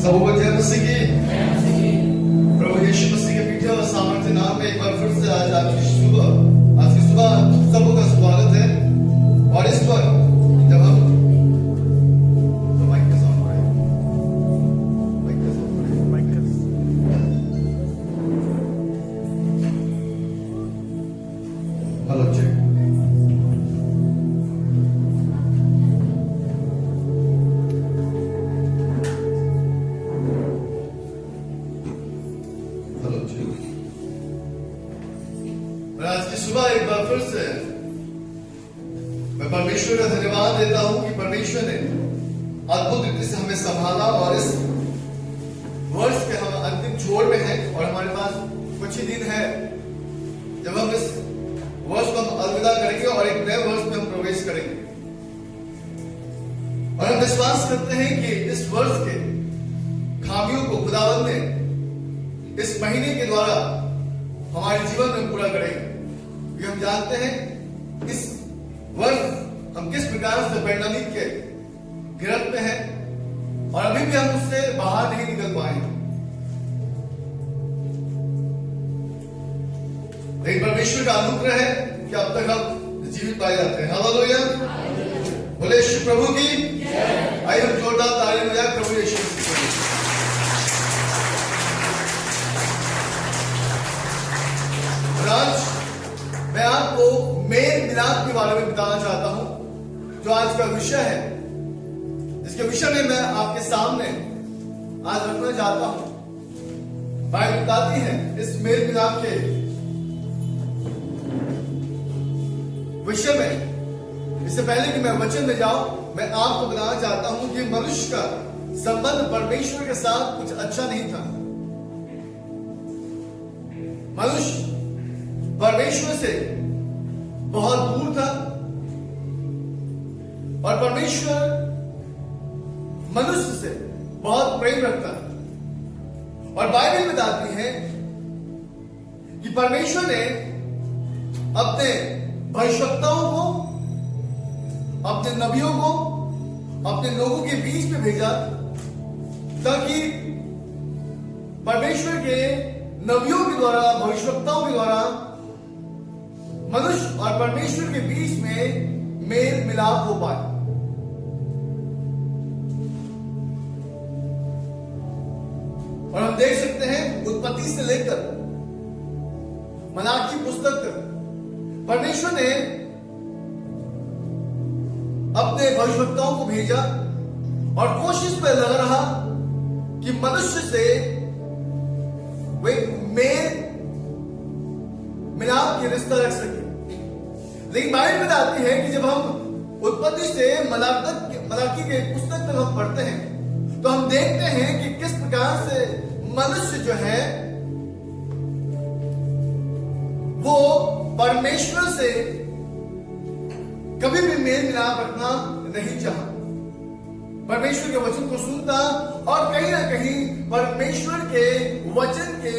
सबों को जय मसीह की। प्रभु यीशु मसीह के मीठे और सामर्थ्य नाम में एक बार फिर से आज की सुबह सबों का स्वागत है। और इस पर जब हम माइक का साउंड बढ़ाएं, हेलो चेक। आज की सुबह एक बार फिर से मैं परमेश्वर का धन्यवाद देता हूं कि परमेश्वर ने अद्भुत रीति से हमें संभाला और इस वर्ष के हम अंतिम छोर में हैं और हमारे पास कुछ ही दिन है जब हम इस वर्ष को हम अलविदा करेंगे और एक नए वर्ष में हम प्रवेश करेंगे। और हम विश्वास करते हैं कि इस वर्ष के खामियों को खुदावंद ने इस महीने के द्वारा हमारे जीवन में पूरा करेंगे। क्योंकि हम जानते हैं इस वर्ष हम किस प्रकार से पैंडेमिक के गिरफ्त में हैं और अभी भी हम उससे बाहर नहीं निकल पाए। लेकिन परमेश्वर का अनुग्रह है कि अब तक हम जीवित पाए जाते हैं। हालेलुया, बोले यीशु प्रभु की। आइए हम जोरदार ताली बजाएं प्रभु यीशु मसीह के लिए। आज मैं आपको मेल मिलाप के बारे में बताना चाहता हूं, जो आज का विषय है, जिसके विषय में मैं आपके सामने आज रखना चाहता हूं। बाइबल बताती है इस मेल मिलाप के विषय में। इससे पहले कि मैं वचन में जाऊं, मैं आपको बताना चाहता हूं कि मनुष्य का संबंध परमेश्वर के साथ कुछ अच्छा नहीं था। मनुष्य परमेश्वर से बहुत दूर था और परमेश्वर मनुष्य से बहुत प्रेम रखता है। और बाइबल बताती है कि परमेश्वर ने अपने भविष्यवक्ताओं को, अपने नबियों को अपने लोगों के बीच में भेजा ताकि परमेश्वर के नबियों के द्वारा, भविष्यवक्ताओं के द्वारा मनुष्य और परमेश्वर के बीच में मेल मिलाप हो पाए। और हम देख सकते हैं उत्पत्ति से लेकर मलाकी पुस्तक तक परमेश्वर ने अपने भविष्यवक्ताओं को भेजा और कोशिश पर लगा रहा कि मनुष्य से वे मेल मिलाप की रिश्ता रख सके। लेकिन बाइबल बताती है कि जब हम उत्पत्ति से मलाकी के पुस्तक तक हम पढ़ते हैं तो हम देखते हैं कि किस प्रकार से मनुष्य जो है वो परमेश्वर से कभी भी मेल मिलाप रखना नहीं चाहा। परमेश्वर के वचन को सुनता और कहीं ना कहीं परमेश्वर के वचन के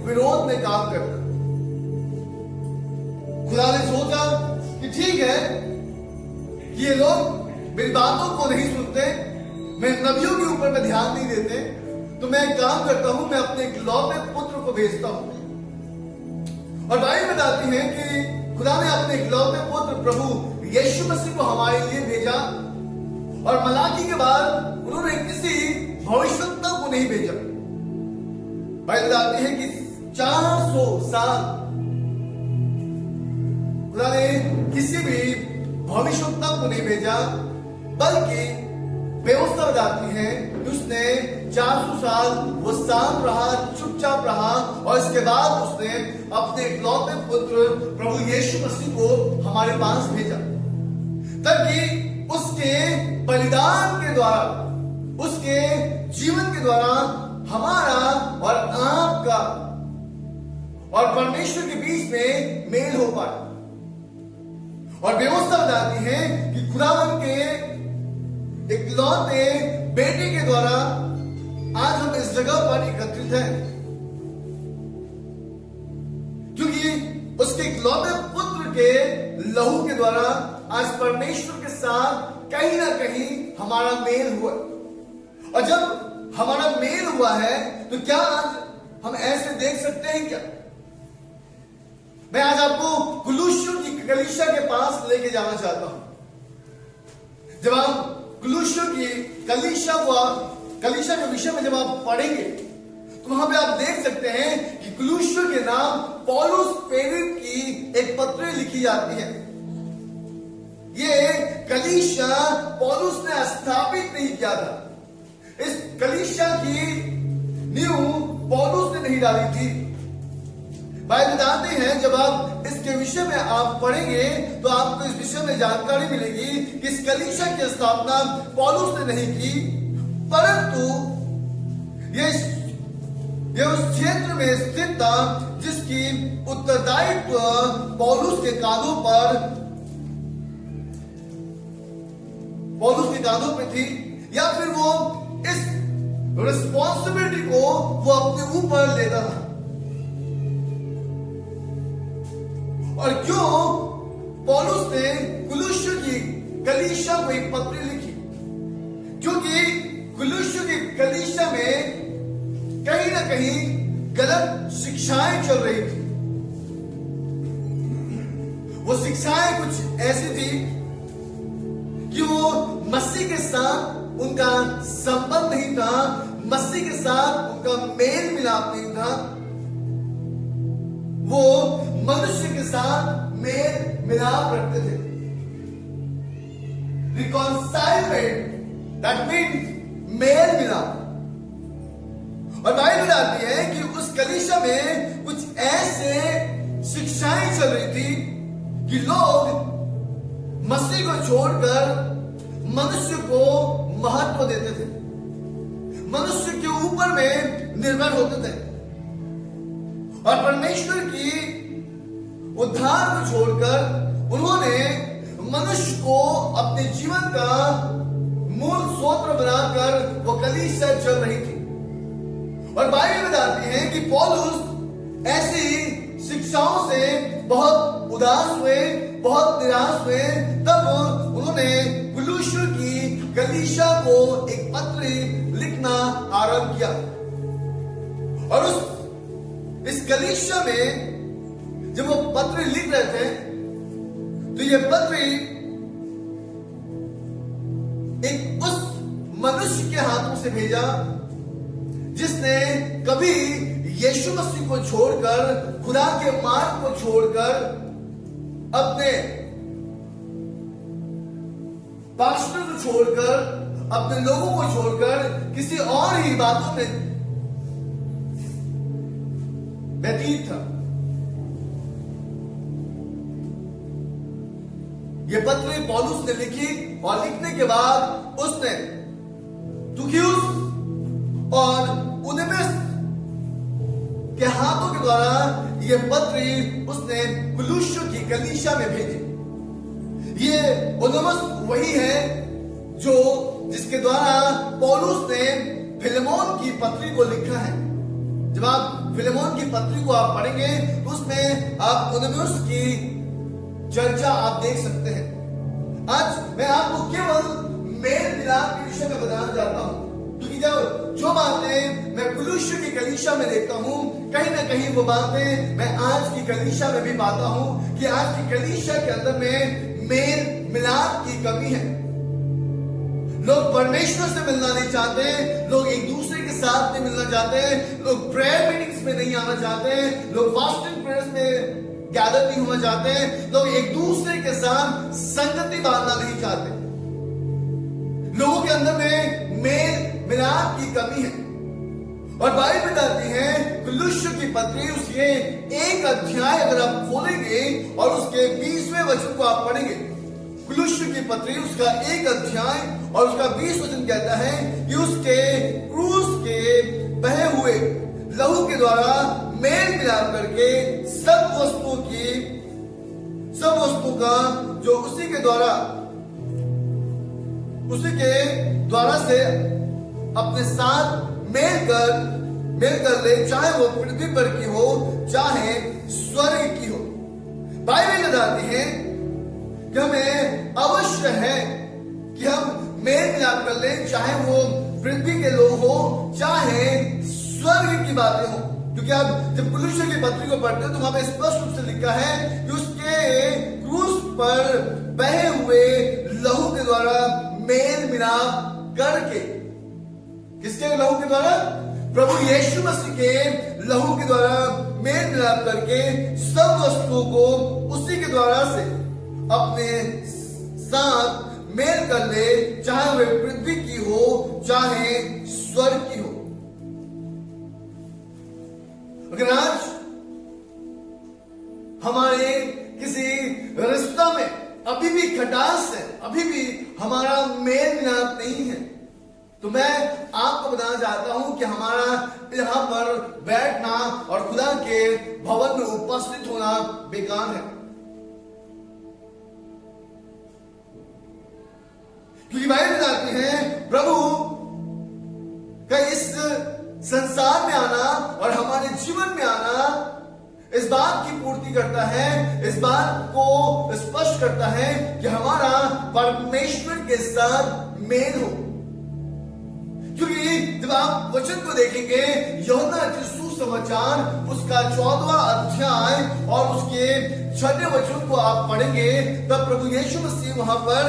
विरोध में काम करता। खुदा ने सोचा कि ठीक है कि ये लोग मेरी बातों को नहीं सुनते, मैं नबियों के ऊपर में ध्यान नहीं देते, तो मैं एक काम करता हूं, मैं अपने इकलौते पुत्र को भेजता हूं। और बाइबल बताती है कि खुदा ने अपने इकलौते पुत्र प्रभु यीशु मसीह को हमारे लिए भेजा। और मलाकी के बाद उन्होंने किसी भविष्यवक्ता को नहीं भेजा। बाइबल बताती है कि 400 साल खुदा ने किसी भी भविष्यवक्ता को नहीं भेजा, बल्कि व्यवस्था बताती है कि उसने 400 साल वो शांत रहा, चुपचाप रहा और इसके बाद उसने अपने इकलौते पुत्र प्रभु यीशु मसीह को हमारे पास भेजा ताकि उसके बलिदान के द्वारा, उसके जीवन के द्वारा हमारा और आपका और परमेश्वर के बीच में मेल हो पाए। और व्यवस्था बताती है कि खुदावन के इकलौते बेटे के द्वारा आज हम इस जगह पर एकत्रित हैं, क्योंकि उसके इकलौते पुत्र के लहू के द्वारा आज परमेश्वर के साथ कहीं ना कहीं हमारा मेल हुआ। और जब हमारा मेल हुआ है, तो क्या आज हम ऐसे देख सकते हैं क्या? मैं आज आपको कुलुस्सियों की कलीसिया के पास लेके जाना चाहता हूं। जब आप कुलुस्सियों की कलीसिया के विषय में जब आप पढ़ेंगे तो वहां पे आप देख सकते हैं कि कुलुस्सियों के नाम पौलुस प्रेरित की एक पत्री लिखी जाती है। ये कलीसिया पौलुस ने स्थापित नहीं किया था। इस कलीसिया की नींव पौलुस ने नहीं डाली थी। बाइबल बताते हैं, जब आप इसके विषय में आप पढ़ेंगे तो आपको इस विषय में जानकारी मिलेगी कि इस कलीसिया की स्थापना पौलुस ने नहीं की, परंतु ये उस क्षेत्र में स्थित था जिसकी उत्तरदायित्व पौलुस के कांधों पे थी, या फिर वो इस रिस्पॉन्सिबिलिटी को वो अपने ऊपर लेता था। और क्यों पौलुस ने कुलुस्सियों की कलीसिया को एक पत्री लिखी? क्योंकि कुलुस्सियों की कलीसिया में कहीं ना कहीं गलत शिक्षाएं चल रही थी। वो शिक्षाएं कुछ ऐसी थी कि वो मसीह के साथ उनका संबंध नहीं था, मसीह के साथ उनका मेल मिलाप नहीं था। वो मनुष्य के साथ मेल मिलाप रखते थे। रिकॉन्साइलमेंट, दैट मीन्स मेल मिलाप। और बाइबल बताती है कि उस कलीसिया में कुछ ऐसे शिक्षाएं चल रही थी कि लोग मसीह को छोड़कर मनुष्य को महत्व देते थे, मनुष्य के ऊपर में निर्भर होते थे, और परमेश्वर की उद्धार को छोड़कर उन्होंने मनुष्य को अपने जीवन का मूल स्रोत बनाकर वो कलीसिया चल रही थी। और बाइबल बताती है कि पौलुस ऐसी शिक्षाओं से बहुत उदास हुए, बहुत निराश हुए। तब उन्होंने कुलुस्सियों की कलीसिया को एक पत्र लिखना आरंभ किया। और इस कलीसिया में जब वो पत्र लिख रहे थे तो ये पत्र एक उस मनुष्य के हाथों से भेजा जिसने कभी यीशु मसीह को छोड़कर, खुदा के मार्ग को छोड़कर, अपने पास्टर को छोड़कर, अपने लोगों को छोड़कर किसी और ही बातों में व्यतीत था। यह पत्र पौलुस ने लिखी और लिखने के बाद उसने तुखियुस और उनेसिमुस के हाथों के द्वारा यह पत्र उसने कुलुस्सियों की कलीसिया में भेजी। ये उनेसिमुस वही है जिसके द्वारा पौलुस ने फिलेमोन की पत्री को लिखा है। जब आप फिलेमोन की पत्री को आप पढ़ेंगे तो उसमें आप उनेसिमुस की चर्चा आप देख सकते हैं। आज मैं आपको केवल मेल मिलाप के विषय में बताना चाहता हूं, क्योंकि जो बातें मैं कुलुस्सियों की कलीसिया में देखता हूं, कहीं ना कहीं वो बातें मैं आज की कलीसिया में भी पाता हूं कि आज की कलीसिया के अंदर में मेल मिलाप की कमी है। लोग परमेश्वर से मिलना नहीं चाहते, लोग एक दूसरे के साथ नहीं मिलना चाहते, लोग प्रेयर मीटिंग्स में नहीं आना चाहते, लोग फास्टिंग प्रेयर्स में गैदर नहीं होना चाहते, लोग एक दूसरे के साथ संगति बांधना नहीं चाहते। लोगों के अंदर में मेल मिलाप की कमी है। और बाइबल बताती है कुलुस्सियों की पत्री उसके एक अध्याय अगर आप खोलेंगे और उसके 20वें वचन को आप पढ़ेंगे, कुलुस्सियों की पत्री उसका एक अध्याय और उसका 20 वचन कहता है कि उसके क्रूस के बहे हुए लहू के द्वारा मेल मिलाप करके सब वस्तु का जो उसी के द्वारा से अपने साथ मेल कर ले, चाहे वो पृथ्वी पर की हो चाहे स्वर्ग की हो। बाइबल बताती है कि हमें अवश्य है कि हम मेल मिलाप कर लें, चाहे वो पृथ्वी के लोग हो, चाहे स्वर्ग की बातें हो। क्योंकि आप जब कुलुस्से की पत्री को पढ़ते हो तो वहां पे स्पष्ट रूप से लिखा है कि उसके क्रूस पर बहे हुए लहू के द्वारा मेल मिलाप करके, किसके लहू के द्वारा? प्रभु यीशु मसीह के लहू के द्वारा मेल मिलाप करके सब वस्तुओं को उसी के द्वारा से अपने साथ मेल कर ले, चाहे वे पृथ्वी की हो चाहे स्वर्ग की हो। अगर आज हमारे किसी रिश्ता में अभी भी खटास है, अभी भी हमारा मेल मिलाप नहीं है, तो मैं आपको बताना चाहता हूं कि हमारा यहां पर बैठना और खुदा के भवन में उपस्थित होना बेकार है। क्योंकि बाइबल बताती है प्रभु का इस संसार में आना और हमारे जीवन में आना इस बात की पूर्ति करता है, इस बात को स्पष्ट करता है कि हमारा परमेश्वर के साथ मेल हो। क्योंकि जब आप वचन को देखेंगे, यूहन्ना सुसमाचार उसका 14वां अध्याय और उसके 6वें वचन को आप पढ़ेंगे, तब प्रभु यीशु मसीह वहां पर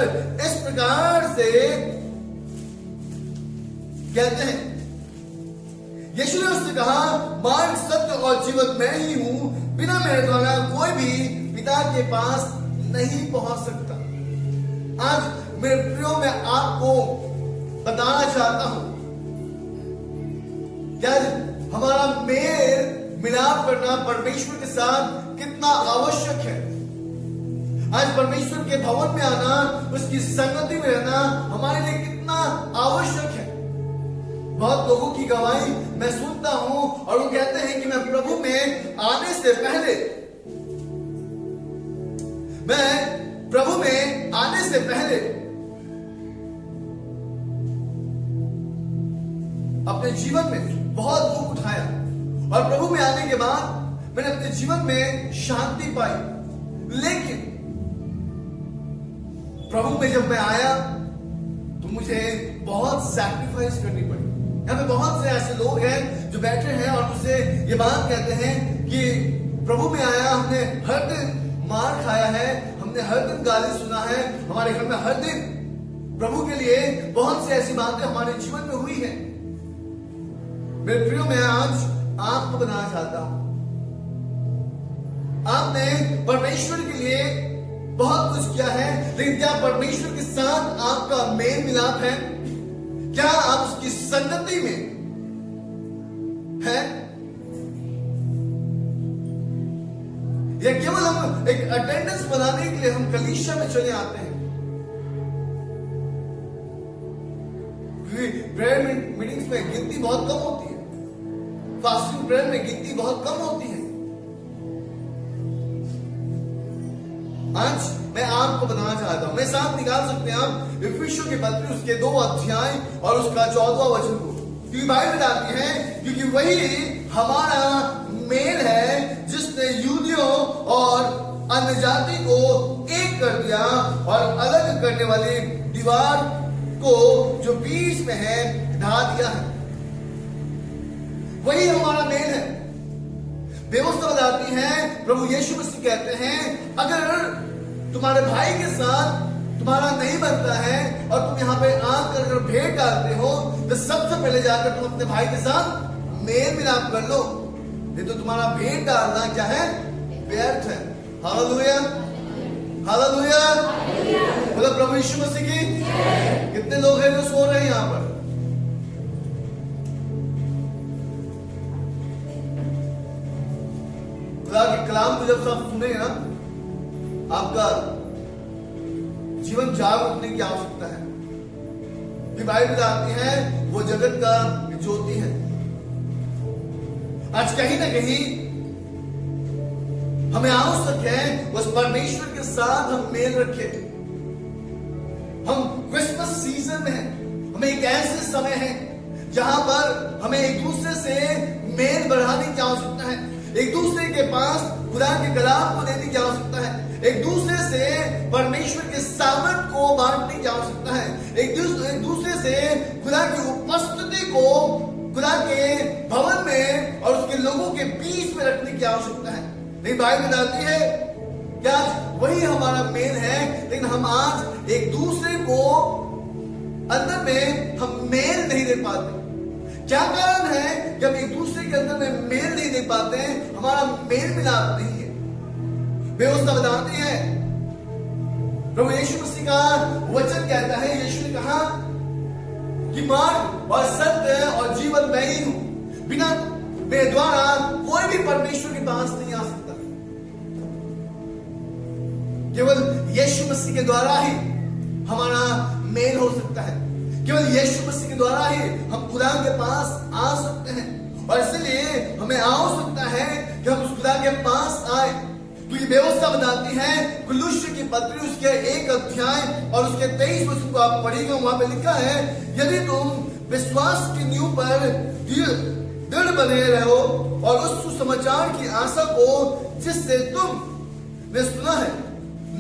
इस प्रकार से कहते हैं। यीशु ने उससे कहा, मार्ग, सत्य और जीवन मैं ही हूं, बिना मेरे द्वारा कोई भी पिता के पास नहीं पहुंच सकता। आज मेरे प्रियो मैं आपको बताना चाहता हूं, क्या हमारा मेल मिलाप करना परमेश्वर के साथ कितना आवश्यक है। आज परमेश्वर के भवन में आना, उसकी संगति में रहना हमारे लिए कितना आवश्यक है। बहुत लोगों की गवाही मैं सुनता हूं और वो कहते हैं कि मैं प्रभु में आने से पहले, मैं प्रभु में आने से पहले अपने जीवन में बहुत दुख उठाया और प्रभु में आने के बाद मैंने अपने जीवन में शांति पाई। लेकिन प्रभु में जब मैं आया तो मुझे बहुत सैक्रिफाइस करनी पड़ी। यहाँ पे बहुत से ऐसे लोग हैं जो बैठे हैं और मुझसे ये बात कहते हैं कि प्रभु में आया, हमने हर दिन मार खाया है, हमने हर दिन गाली सुना है, हमारे घर में हर दिन प्रभु के लिए बहुत सी ऐसी बातें हमारे जीवन में हुई है। मेरे प्रियो, मैं आज आपको बताना चाहता हूं, आपने परमेश्वर के लिए बहुत कुछ किया है, लेकिन क्या परमेश्वर के साथ आपका मेल मिलाप है? क्या आप उसकी संगति में हैं? या केवल हम एक अटेंडेंस बनाने के लिए हम कलीसिया में चले आते हैं? प्रेयर मीटिंग्स में गिनती बहुत कम होती है, फास्टिंग प्रेयर में गिनती बहुत कम होती है। आज मैं आपको बताना चाहता हूं, मैं साथ निकाल सकते हैं आप इफिसियों की पत्री उसके 2 अध्याय और उसका 14वां वचन को, क्योंकि बाइबल बताती है, क्योंकि वही हमारा मेल है जिसने यूदियों और अन्य जाति को एक कर दिया और अलग करने वाली दीवार को जो बीच में है ढा दिया है। वही हमारा मेल है। व्यवस्था बताती है, प्रभु यीशु मसीह कहते हैं, अगर तुम्हारे भाई के साथ तुम्हारा नहीं बनता है और तुम यहाँ पे आकर अगर भेंट डालते हो तो सबसे पहले जाकर तुम अपने भाई के साथ मेल मिलाप कर लो, नहीं तो तुम्हारा भेंट डालना क्या है? व्यर्थ है। हालेलुया, हालेलुया, बोलो प्रभु यीशु मसीह की। कितने लोग हैं जो सो रहे हैं यहाँ पर? खुदा के कलाम को जब सब सुनेंगे ना, आपका जीवन जाग उठने की आवश्यकता है। बाइबल बताती है वो जगत का ज्योति है। आज कहीं ना कहीं हमें आवश्यक है उस परमेश्वर के साथ हम मेल रखें। हम क्रिसमस सीजन में हैं, हमें एक ऐसे समय है जहां पर हमें एक दूसरे से मेल बढ़ाने की आवश्यकता है, एक दूसरे के पास खुदा के कलाम को देने की आवश्यकता है, एक दूसरे से परमेश्वर के सामर्थ को बांटने की आवश्यकता है। एक दूसरे से खुदा की उपस्थिति को खुदा के भवन में और उसके लोगों के बीच में रखने की आवश्यकता है। लेकिन बाइबल बताती है क्या वही हमारा मेल है, लेकिन हम आज एक दूसरे को अंदर में हम मेल नहीं दे पाते। क्या कारण है कि हम एक दूसरे के अंदर में मेल नहीं दे पाते हैं? हमारा मेल मिलाप नहीं है। व्यवस्था बताती है, प्रभु यीशु मसीह का वचन कहता है, यीशु ने कहा कि मार्ग और सत्य और जीवन मैं ही हूं, बिना मेरे द्वारा कोई भी परमेश्वर के पास नहीं आ सकता। केवल यीशु मसीह के द्वारा ही हमारा मेल हो सकता है। केवल यीशु मसीह के द्वारा ही हम खुदा के पास आ सकते हैं। और इसलिए हमें आवश्यकता है कि हम उस खुदा के पास आए। तो ये व्यवस्था बताती है, कुलुष्य की पत्री उसके 1 अध्याय और उसके 23 वचन को आप पढ़िएगा, वहां पे लिखा है, यदि तुम विश्वास की नींव पर दृढ़ बने रहो और उस सुसमाचार की आशा को जिससे तुमने सुना है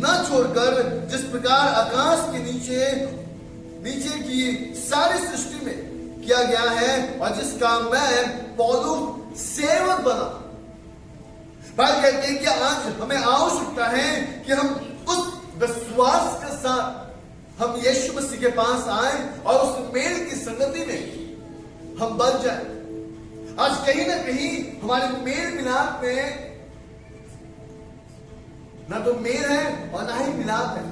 न छोड़कर, जिस प्रकार आकाश के नीचे की सारी सृष्टि में किया गया है और जिसका मैं पौलुस सेवक बना। बात कहते हैं कि आज हमें आवश्यकता है कि हम उस विश्वास के साथ हम यीशु मसीह के पास आए और उस मेल की संगति में हम बच जाए। आज कहीं ना कहीं हमारे मेल मिलाप में ना तो मेल है और ना ही मिलाप है।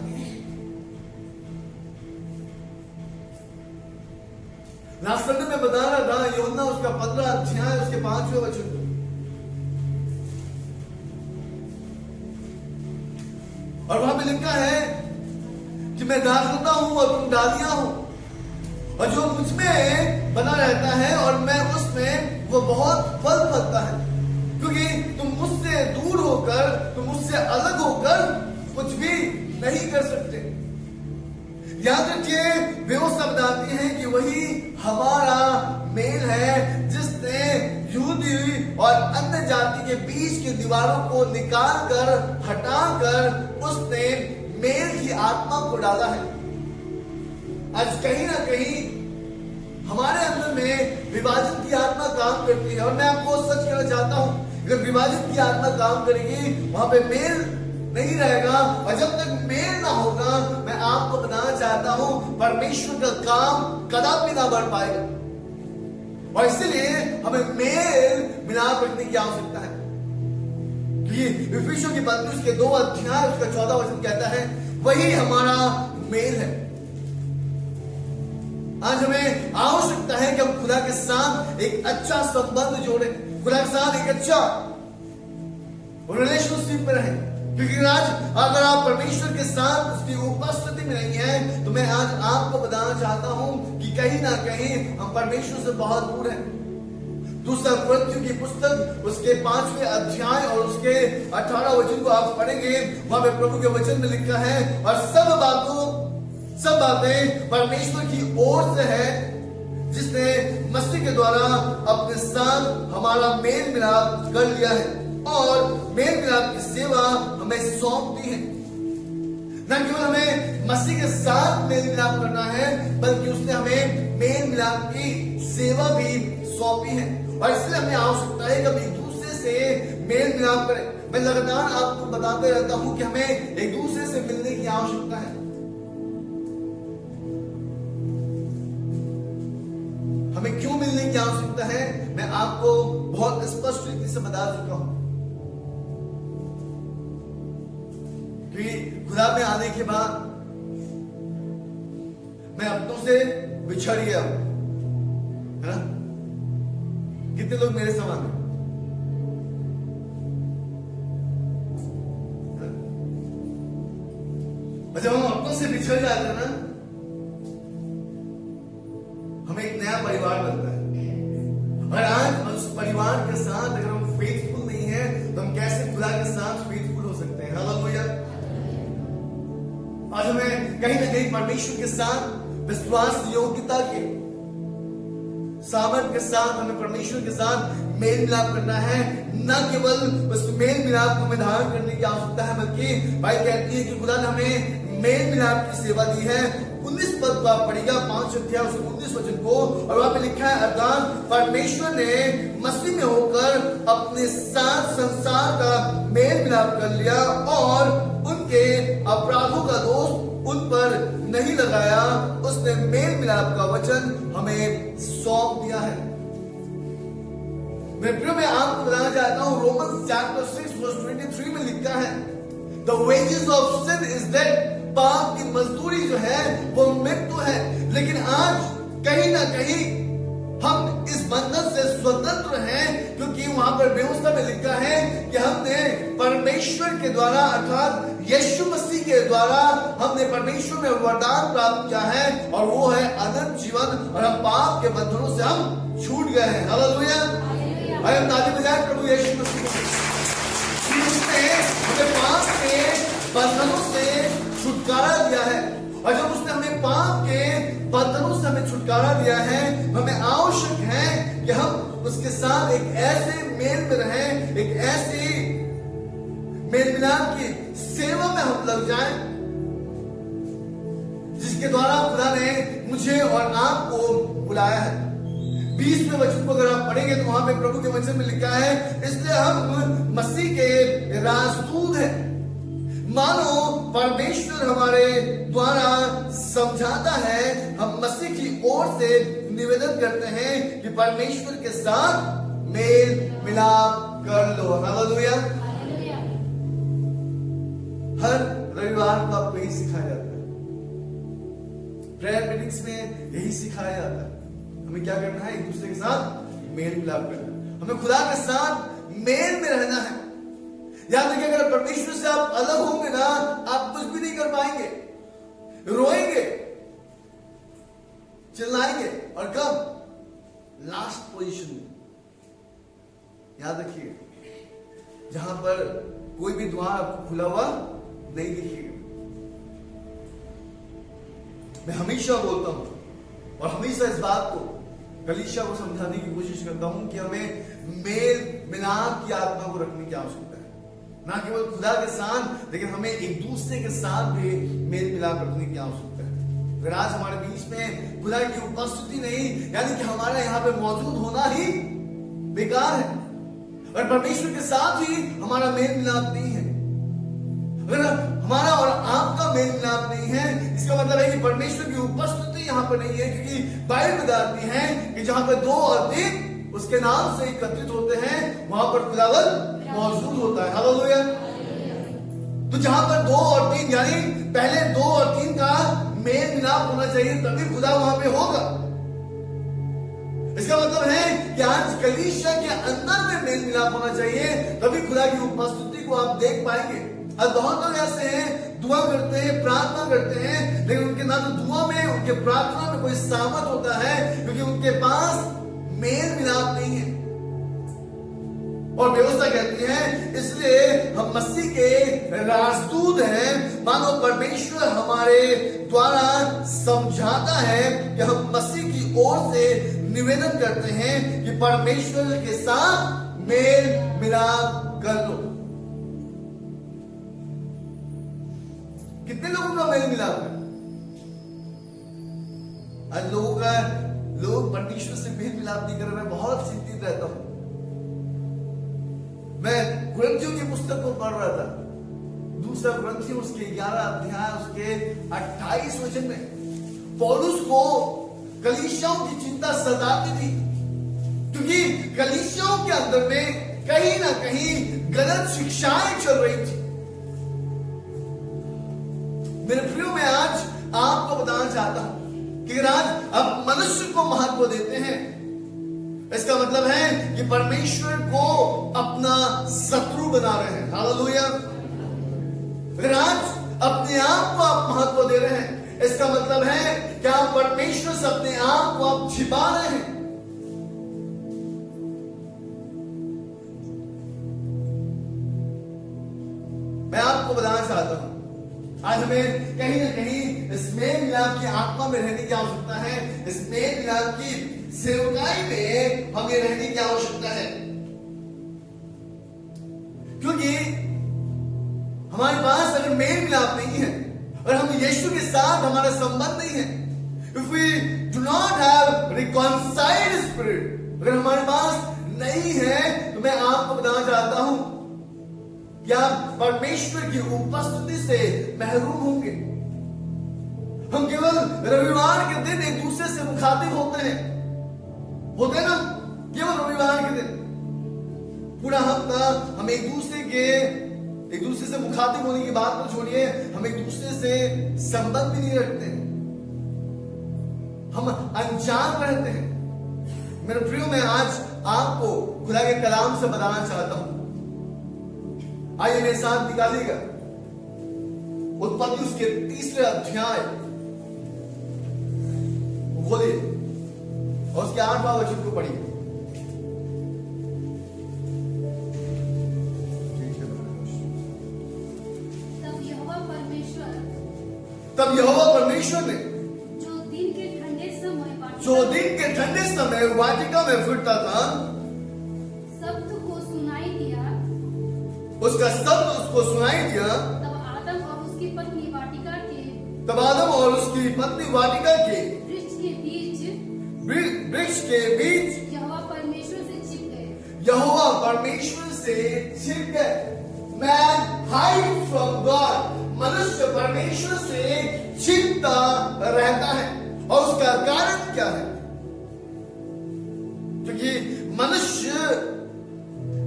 लास्ट संडे में बता रहा था यूहन्ना उसका 15 अध्याय उसके 5वें वचन, और वहां पे लिखा है कि मैं डालता हूं और तुम डालियां हो, और जो मुझ में बना रहता है और मैं उसमें, वो बहुत फल फलता है, क्योंकि तुम मुझसे दूर होकर, तुम मुझसे अलग होकर कुछ भी नहीं कर सकते। याद रखिए, व्यवस्था बताती है कि वही हमारा मेल है जिसने यहूदी और अन्य जाति के बीच की दीवारों को निकालकर, हटाकर उसने मेल की आत्मा को डाला है। आज कहीं ना कहीं हमारे अंदर में विभाजन की आत्मा काम करती है, और मैं आपको सच कहना चाहता हूं, अगर विभाजन की आत्मा काम करेगी वहां पे मेल नहीं रहेगा, और जब तक मेल ना होगा, मैं आपको बताना चाहता हूं, परमेश्वर का काम कदापि ना बढ़ पाएगा। और इसलिए हमें मेल मिलाप रखने की आवश्यकता है। इफिसियों की पत्री उसके 2 अध्याय उसका 14 वचन कहता है, वही हमारा मेल है। आज हमें आवश्यकता है कि हम खुदा के साथ एक अच्छा संबंध जोड़े, खुदा के साथ एक अच्छा रिलेशनशिप में रहें। क्योंकि आज अगर आप परमेश्वर के साथ उसकी उपस्थिति में नहीं है, तो मैं आज आपको बताना चाहता हूं कि कहीं ना कहीं हम परमेश्वर से बहुत दूर हैं। दूसरा कुरिन्थियों की पुस्तक उसके 5वें अध्याय और उसके 18 वचन को आप पढ़ेंगे, वहां पे प्रभु के वचन में लिखा है, और सब बातें परमेश्वर की ओर से है, जिसने मसीह के द्वारा अपने साथ हमारा मेल मिलाप कर लिया है और मेल मिलाप की सेवा हमें सौंपती है। न केवल हमें मसीह के साथ मेल मिलाप करना है, बल्कि उसने हमें मेल मिलाप की सेवा भी सौंपी है। और इसलिए हमें आवश्यकता है कि हम एक दूसरे से मेल मिलाप करें। मैं लगातार आपको बताते रहता हूं कि हमें एक दूसरे से मिलने की आवश्यकता है। हमें क्यों मिलने की आवश्यकता है, मैं आपको बहुत स्पष्ट रीति से बता चुका हूं। क्योंकि खुदा में आने के बाद मैं अपनों से बिछड़ गया हूं, है ना? कितने लोग मेरे समान हैं? और जब हम अपनों से बिछड़ जाते हैं ना, हमें एक नया परिवार बनता है। और आज उस परिवार के साथ अगर हम फेथफुल नहीं है, तो हम कैसे खुदा के साथ फेथफुल हो सकते हैं? हालेलुया। आज हमें कहीं ना कहीं परमेश्वर के साथ विश्वास योग्यता के सामर्थ के साथ हमें परमेश्वर के साथ मेल मिलाप करना है। न केवल उस मेल मिलाप को हमें धारण करने की आवश्यकता है, बल्कि भाई कहती है कि खुदा ने हमें मेल मिलाप की सेवा दी है। 19 पद को आप पढ़िएगा, 5 अध्याय उसके 19 वचन को, और वहां पे लिखा है अर्थात परमेश्वर ने मसीह में होकर अपने साथ संसार का मेल मिलाप कर लिया और उनके अपराधों का दोष उन पर नहीं लगाया। उसने मेल मिलाप का वचन हमें सौंप दिया है। मैं आपको बताना चाहता हूं, रोमन्स चैप्टर 6 वर्स 23 में लिखा है, the wages of sin is death. पाप की मजदूरी जो है वो मृत्यु है। लेकिन आज कहीं ना कहीं हम इस बंधन से स्वतंत्र हैं, क्योंकि वहां पर व्यवस्था में लिखा है कि हमने परमेश्वर के द्वारा अर्थात यीशु मसीह के द्वारा हमने परमेश्वर में वरदान प्राप्त किया है, और वो है अनंत जीवन, और हम पाप के बंधनों से हम छूट गए हैं। हालेलुया। हम ताली बजाएं प्रभु यीशु मसीह को। उसने हमें पाप के बंधनों से छुटकारा दिया है, और जब उसने हमें पाप के बंधनों से हमें छुटकारा दिया है, हमें आवश्यक है कि हम उसके साथ एक ऐसे मेल में रहें, एक ऐसी मेल मिलाप की सेवा में हम लग जाएं जिसके द्वारा खुदा ने मुझे और आपको बुलाया है। 20वें वचन को अगर आप पढ़ेंगे तो वहां पे प्रभु के वचन में लिखा है, इसलिए हम मसीह के राजदूत हैं। मानो परमेश्वर हमारे द्वारा समझाता है, हम मसीह की ओर से निवेदन करते हैं कि परमेश्वर के साथ मेल मिलाप कर लो। हालेलुया। हर रविवार को आपको यही सिखाया जाता है, प्रेयर मीटिंग्स में यही सिखाया जाता है। हमें क्या करना है? एक दूसरे के साथ मेल मिलाप करना है, हमें खुदा के साथ मेल में रहना है। याद रखिए, अगर परमेश्वर से आप अलग होंगे ना, आप कुछ भी नहीं कर पाएंगे, रोएंगे, चिल्लाएंगे, और कब? लास्ट पोजीशन में। याद रखिए, जहां पर कोई भी द्वार आपको खुला हुआ नहीं दिखेगा। मैं हमेशा बोलता हूं और हमेशा इस बात को कलीसिया को समझाने की कोशिश करता हूं कि हमें मेल मिलाप की आत्मा को रखने की आवश्यकता है, ना केवल खुदा के साथ, लेकिन हमें एक दूसरे के साथ भी मेल मिलाप रखने की आवश्यकता है। अगर आज हमारे बीच में खुदा की उपस्थिति नहीं, यानी कि हमारा यहाँ पे मौजूद होना ही बेकार है, और परमेश्वर के साथ ही हमारा मेल मिलाप नहीं है, अगर हमारा और आपका मेल मिलाप नहीं है, इसका मतलब है कि परमेश्वर की उपस्थिति यहाँ पर नहीं है। क्योंकि बाइबल बताती है कि जहां पर 2 और 3 उसके नाम से एकत्रित होते हैं, वहां पर खुदावंद मौजूद होता है। हालेलुया। तो जहां पर 2 और 3 यानी पहले 2 और 3 का मेल मिलाप होना चाहिए, तभी खुदा वहां पे होगा। इसका मतलब है कि आज कलीसिया के अंदर में मेल मिलाप होना चाहिए, तभी खुदा की उपस्थिति को आप देख पाएंगे। अब बहुत लोग ऐसे हैं, दुआ करते हैं, प्रार्थना करते हैं, लेकिन उनके ना तो दुआ में, उनके प्रार्थना में कोई सामर्थ होता है, क्योंकि उनके पास मेल मिलाप नहीं है। और व्यवस्था कहती है, इसलिए हम मसीह के राजदूत हैं। मानो परमेश्वर हमारे द्वारा समझाता है कि हम मसीह की ओर से निवेदन करते हैं कि परमेश्वर के साथ मेल मिलाप कर लो। कितने लोगों का मेल मिलाप है? आज लोग परमेश्वर से मेल मिलाप नहीं कर रहे। मैं बहुत चिंतित रहता हूं। मैं कुरिन्थियों की पुस्तक को पढ़ रहा था, 2 कुरिन्थियों उसके 11 अध्याय उसके 28 वचन में पौलुस को कलीसियाओं की चिंता सताती थी, क्योंकि कलीसियाओं के अंदर में कहीं ना कहीं गलत शिक्षाएं चल रही थी। मेरे प्रियो, मैं आज आपको बताना चाहता हूं कि आज आप मनुष्य को महत्व देते हैं, इसका मतलब है कि परमेश्वर को अपना शत्रु बना रहे हैं। हालेलुया। अगर आज अपने आप को आप महत्व दे रहे हैं, इसका मतलब है कि आप परमेश्वर से अपने आप को आप छिपा रहे हैं। मैं आपको बताना चाहता हूं, आज हमें कहीं ना कहीं इस मेल मिलाप की आत्मा में रहने की आवश्यकता है। इस मेल मिलाप की सेवकाई में हमें रहने की आवश्यकता है, क्योंकि हमारे पास अगर मेल मिलाप नहीं है और हम यीशु के साथ हमारा संबंध नहीं है, if we do not have reconciled spirit, अगर हमारे पास नहीं है, तो मैं आपको बताना चाहता हूं कि आप परमेश्वर की उपस्थिति से महरूम होंगे। हम केवल रविवार के दिन एक दूसरे से मुखातिब होते हैं ना, केवल रविवार के दिन। पूरा हफ्ता हम एक दूसरे से मुखातिब होने की बात तो छोड़िए, हम एक दूसरे से संबंध भी नहीं रखते हैं, हम अनजान रहते हैं। मेरे प्रियो, मैं आज आपको खुदा के कलाम से बताना चाहता हूं। आइए मेरे साथ निकालिएगा उत्पत्ति उसके 3 अध्याय खोलिए और उसके 8वां वचन को पढ़िए। तब यहोवा परमेश्वर ने जो दिन के ठंडे समय वाटिका में फिरता था, शब्द को सुनाई दिया, उसका शब्द उसको सुनाई दिया। तब आदम और उसकी पत्नी वाटिका के वृक्ष के बीच यहोवा परमेश्वर से छिप गए। मैन हाइड फ्रॉम गॉड, मनुष्य परमेश्वर से छिपता रहता है। और उसका कारण क्या है? क्योंकि मनुष्य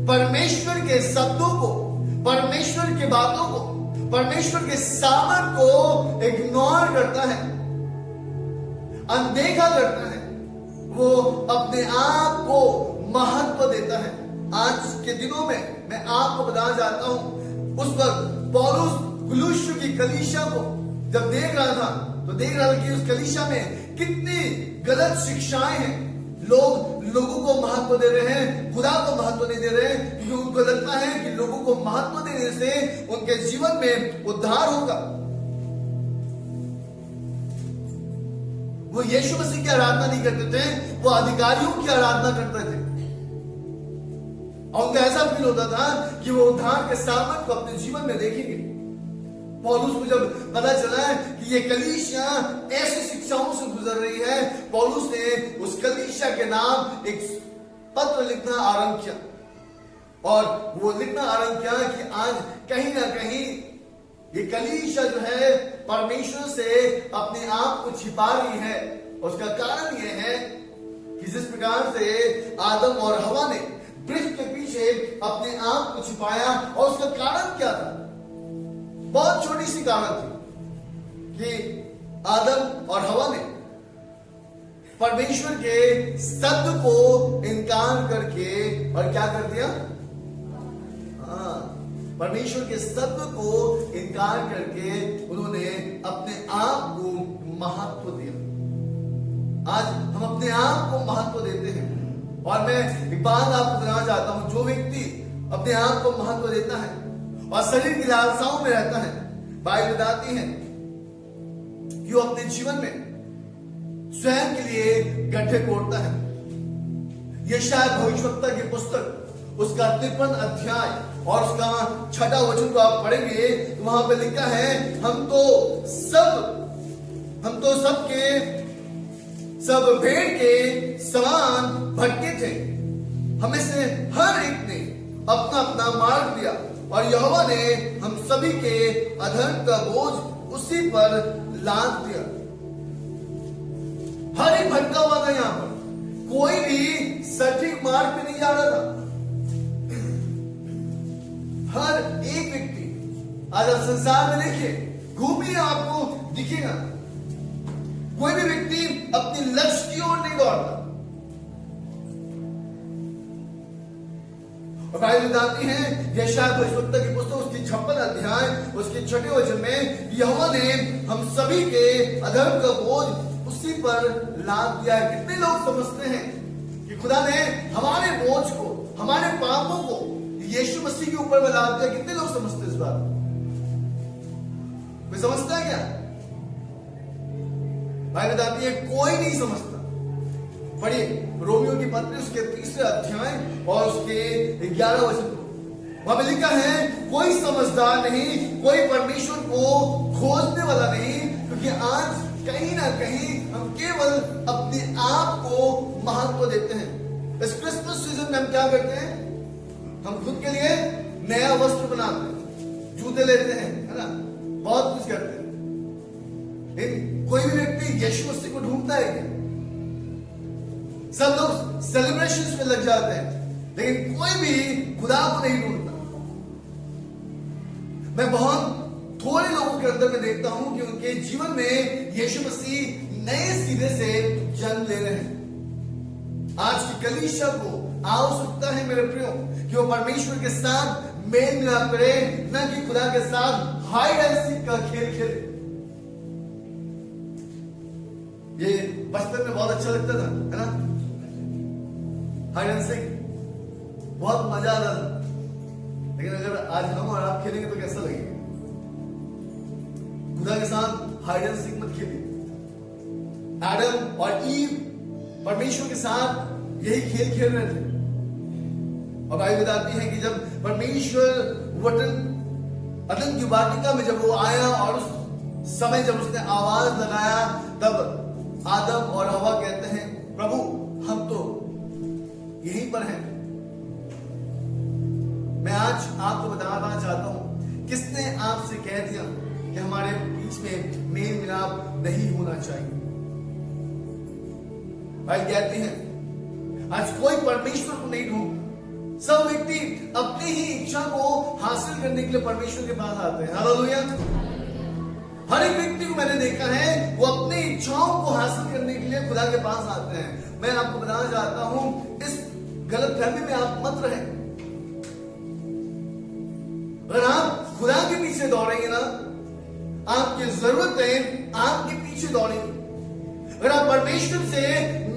परमेश्वर के शब्दों को, परमेश्वर की बातों को, परमेश्वर के सामर्थ को इग्नोर करता है, अनदेखा करता है। वो अपने आप को महत्व देता है। आज के दिनों में मैं आपको बताना चाहता हूं, उस वक्त पौलुस कुलुस्य की कलीसिया को जब देख रहा था, तो देख रहा था कि उस कलीसिया में कितनी गलत शिक्षाएं हैं। लोगों को महत्व दे रहे हैं, खुदा को महत्व नहीं दे रहे, क्योंकि उनको लगता है कि लोगों को महत्व देने से उनके जीवन में उद्धार होगा। वो यीशु मसीह की आराधना नहीं करते थे, वो अधिकारियों की आराधना करते थे। और उनका ऐसा फील होता था कि वो उद्धार के सामर्थ को अपने जीवन में देखेंगे। पौलुस को जब पता चला कि ये कलीसिया ऐसी शिक्षाओं से गुजर रही है, पौलुस ने उस कलीसिया के नाम एक पत्र लिखना आरंभ किया। और वो लिखना आरंभ किया कि आज कहीं ना कहीं ये कलीसिया जो है परमेश्वर से अपने आप को छिपा रही है। उसका कारण ये है कि जिस प्रकार से आदम और हवा ने वृक्ष के पीछे अपने आप को छिपाया, और उसका कारण क्या था? बहुत छोटी सी कारण थी कि आदम और हवा ने परमेश्वर के शब्द को इनकार करके और क्या कर दिया? परमेश्वर के शब्द को इनकार करके उन्होंने अपने आप को महत्व दिया। आज हम अपने आप को महत्व देते हैं। और मैं एक बात आपको बताना चाहता हूं, जो व्यक्ति अपने आप को महत्व देता है और शरीर की लालसाओं में रहता है, बाइबल बताती है कि वो अपने जीवन में स्वयं के लिए गड्ढे खोदता है। ये शायद भविष्यवक्ता की पुस्तक उसका 53 अध्याय और उसका 6वां वचन को आप पढ़ेंगे, तो वहां पे लिखा है, हम तो सब भेड़ के समान भटके थे, हमें से हर एक ने अपना अपना मार्ग लिया, और यहोवा ने हम सभी के अधर्म का बोझ उसी पर लाद दिया। हर एक भटका हुआ था। यहां पर कोई भी सटीक मार्ग पे नहीं जा रहा था। हर एक व्यक्ति, आज आप संसार में देखिए, घूमिए, आपको दिखेगा कोई भी व्यक्ति अपनी लक्ष्य की ओर नहीं दौड़ता। और बाइबल बताती है, यशायाह भविष्यवक्ता की पुस्तक उसकी 56 अध्याय उसके 6वें वचन में, यहोवा ने हम सभी के अधर्म का बोझ उसी पर लाद दिया है। कितने लोग समझते हैं कि खुदा ने हमारे बोझ को, हमारे पापों को यीशु मसीह के ऊपर में लाद दिया? कितने लोग समझते हैं इस बात? कोई समझता है क्या? बाइबल बताती है कोई नहीं समझता। पढ़िए रोमियो की पत्री उसके 3 अध्याय और उसके 11 वचन को, वहां पे लिखा है कोई समझदार नहीं, कोई परमेश्वर को खोजने वाला नहीं, क्योंकि आज कहीं ना कहीं हम केवल अपने आप को महत्व देते हैं। इस क्रिसमस सीजन में हम क्या करते हैं? हम खुद के लिए नया वस्त्र बनाते हैं, जूते लेते हैं, है ना, बहुत कुछ करते हैं। लेकिन कोई भी व्यक्ति यीशु मसीह को ढूंढता है क्या? सब लोग सेलिब्रेशंस में लग जाते हैं, लेकिन कोई भी खुदा को नहीं ढूंढता। मैं बहुत थोड़े लोगों के अंदर में देखता हूं कि उनके जीवन में यीशु मसीह नए सिरे से जन्म ले रहे हैं। आज की कलीसिया को आवश्यकता है मेरे प्रियो कि वो परमेश्वर के साथ मेल मिलाप करे, न कि खुदा के साथ हाइड एंड सीक का खेल खेले। ये बचपन में बहुत अच्छा लगता था, है ना, हाइड एंड सीक, बहुत मजा आता था। लेकिन अगर आज हम और आप खेलेंगे तो कैसा लगेगा? खुदा के साथ हाइड एंड सीक मत खेलिए। एडम और ईव परमेश्वर के साथ यही खेल खेल रहे थे। और बाइबल बताती है कि जब परमेश्वर अदन की वाटिका में जब वो आया और उस समय जब उसने आवाज लगाया, तब आदम और हवा कहते हैं प्रभु हम तो यहीं पर हैं। मैं आज आपको बताना चाहता हूं, किसने आपसे कह दिया कि हमारे बीच में मेल मिलाप नहीं होना चाहिए? भाई कहते हैं आज कोई परमेश्वर को नहीं ढूंढता। सब व्यक्ति अपनी ही इच्छा को हासिल करने के लिए परमेश्वर के पास आते हैं। हालेलुया। हर एक व्यक्ति को मैंने देखा है वो अपनी इच्छाओं को हासिल करने के लिए खुदा के पास आते हैं। मैं आपको बताना चाहता हूं, इस गलतफहमी में आप मत रहें। अगर आप खुदा के पीछे दौड़ेंगे ना, आपकी जरूरतें आपके पीछे दौड़ेंगी। अगर आप परमेश्वर से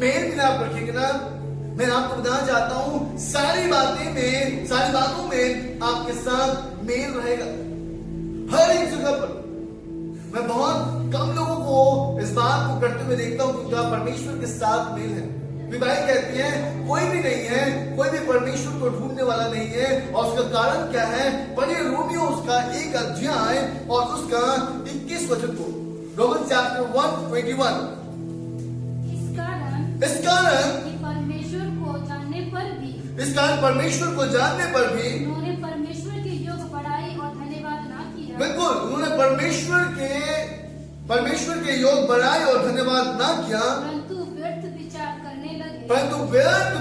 मेल मिलाप रखेंगे ना, मैं आपको बताना चाहता हूं सारी बातों में आपके साथ मेल रहेगा। हर एक जगह पर मैं बहुत कम लोगों को इस बात को करते हुए देखता हूं कि परमेश्वर के साथ मेल है। बाइबल कहती है कोई भी नहीं है, कोई भी परमेश्वर को ढूंढने वाला नहीं है। और उसका कारण क्या है? पढ़िए रोमियो उसका 1 अध्याय और उसका 21 वचन को। Roman chapter 1:21। इस कारण परमेश्वर को जानने पर भी उन्होंने परमेश्वर के योग बड़ाई और धन्यवाद ना किया। बिल्कुल, उन्होंने परमेश्वर के योग बड़ाई और धन्यवाद ना किया, परंतु व्यर्थ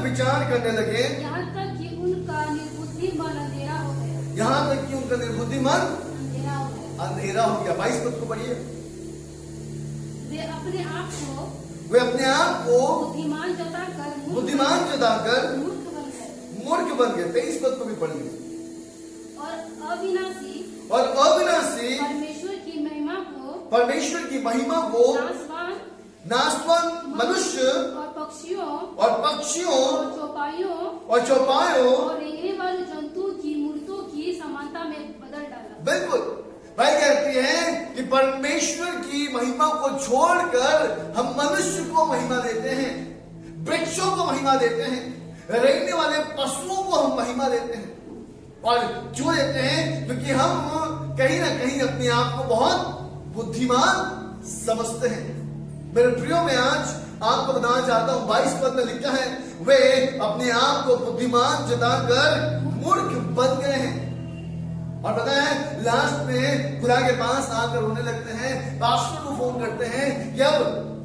विचार करने लगे, यहाँ तक कि उनका निर्बुद्धि मन अंधेरा हो गया। अंधेरा हो गया। 22 पद को पढ़िए। वे अपने आप को बुद्धिमान जताकर मूर्ख बन गए। 23 पद को भी पढ़िए। और अविनाशी परमेश्वर की महिमा को नाशवान मनुष्य और पक्षियों और चौपायों और रेंगने वाले जंतु की मूर्तों की समानता में बदल डाला। बिल्कुल, भाई कहती है कि परमेश्वर की महिमा को छोड़कर हम मनुष्य को महिमा देते हैं, वृक्षों को महिमा देते हैं, रेंगने वाले पशुओं को हम महिमा देते हैं। और क्यों देते हैं? क्योंकि हम कहीं ना कहीं अपने आप को बहुत बुद्धिमान समझते हैं। मेरे प्रियो, मैं आज आपको बताना चाहता हूं 22 पद में लिखा है वे अपने आप को बुद्धिमान जताकर मूर्ख बन गए हैं। और पता है लास्ट में खुदा के पास आकर रोने लगते हैं, पास्टर को फोन करते हैं कि अब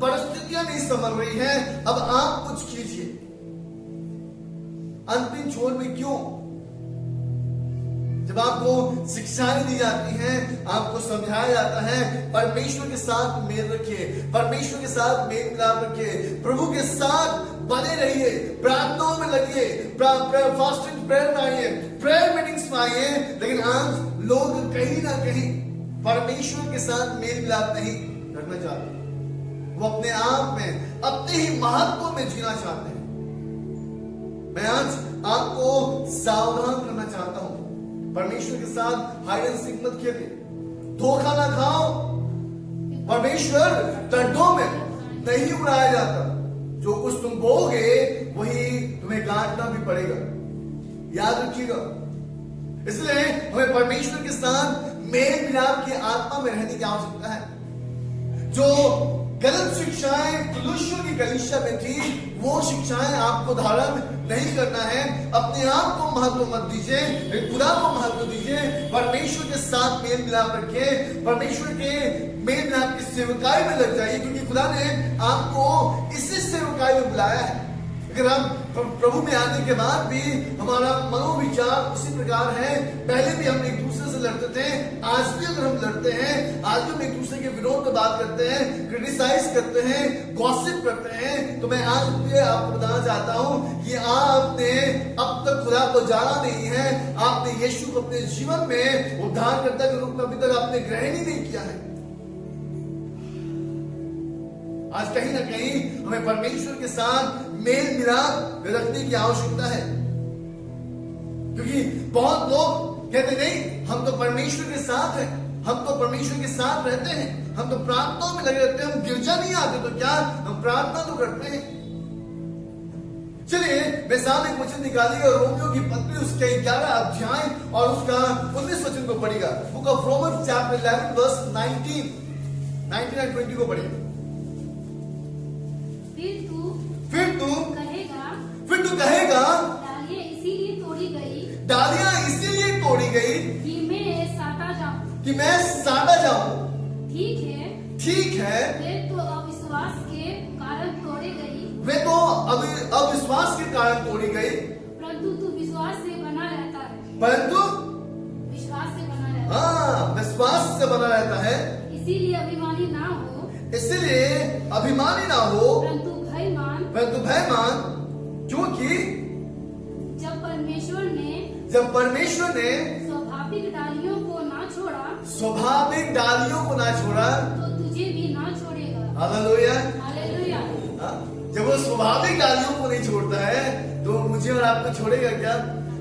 परिस्थितियां नहीं संभल रही है, अब आप कुछ कीजिए। अंतिम छोर में क्यों? जब आपको शिक्षाएं दी जाती हैं, आपको समझाया जाता है परमेश्वर के साथ मेल रखिए, परमेश्वर के साथ मेल मिलाप रखिए, प्रभु के साथ बने रहिए, प्रार्थनाओं में लगिए, फास्टिंग प्रेयर में आइए, प्रेयर मीटिंग्स में आइए। लेकिन आज लोग कहीं ना कहीं परमेश्वर के साथ मेल मिलाप नहीं रखना चाहते। वो अपने आप में, अपने ही महत्व में जीना चाहते हैं। मैं आज आपको सावधान करना चाहता हूं, परमेश्वर के साथ हाइड एंड सीक मत खेलिए। धोखा ना खाओ, परमेश्वर टड्डों में नहीं उड़ाया जाता। जो कुछ तुम बोओगे वही तुम्हें काटना भी पड़ेगा, याद रखिएगा। इसलिए हमें परमेश्वर के साथ मेल मिलाप की आत्मा में रहने की आवश्यकता है। जो गलत शिक्षाएं कुलुष्यों की कलीसिया में थी, वो शिक्षाएं आपको धारण नहीं करना है। अपने आप को महत्व मत दीजिए, खुदा को महत्व दीजिए, परमेश्वर के साथ मेल मिलाप रखिए, परमेश्वर के मेल मिलाप की सेवकाई में लग जाइए, क्योंकि खुदा ने आपको इसी सेवकाई में बुलाया है। अगर हम प्रभु में आने के बाद भी हमारा मनोविचार उसी प्रकार है, पहले भी हम एक दूसरे से लड़ते थे, आज भी अगर हम लड़ते हैं, आज भी हम एक दूसरे के विरोध में बात करते हैं, क्रिटिसाइज करते हैं, गॉसिप करते हैं, तो मैं आज भी आपको बताना चाहता हूं कि आपने अब तक खुदा को जाना नहीं है, आपने यीशु को अपने जीवन में उद्धारकर्ता के रूप में अभी तक आपने ग्रहण ही नहीं किया है। आज कहीं ना कहीं हमें परमेश्वर के साथ मेल मिलाप रखने की आवश्यकता है, क्योंकि बहुत लोग कहते नहीं हम तो परमेश्वर के साथ हैं, हम तो परमेश्वर के साथ रहते हैं, हम तो प्रार्थना में लगे रहते हैं, हम गिरजा नहीं आते तो क्या, हम प्रार्थना तो करते हैं। चलिए मैं सामने एक वचन निकालिएगा, रोमियो की पत्री उसके 11 अध्याय और उसका 19 वचन को पढ़िएगा। Book of Romans chapter 11 verse 19 and 20 को पढ़िए। फिर तू कहेगा डालियां इसीलिए तोड़ी गई कि मैं साटा जाऊं। ठीक है वे तो अविश्वास के कारण तोड़ी गई, परंतु तू विश्वास से बना रहता है। इसीलिए अभिमानी ना हो, परंतु भयमान, क्योंकि जब परमेश्वर ने स्वाभाविक डालियों को ना छोड़ा तो तुझे भी ना छोड़ेगा। हालेलुया। जब वो स्वाभाविक डालियों को नहीं छोड़ता है तो मुझे और आपको छोड़ेगा क्या?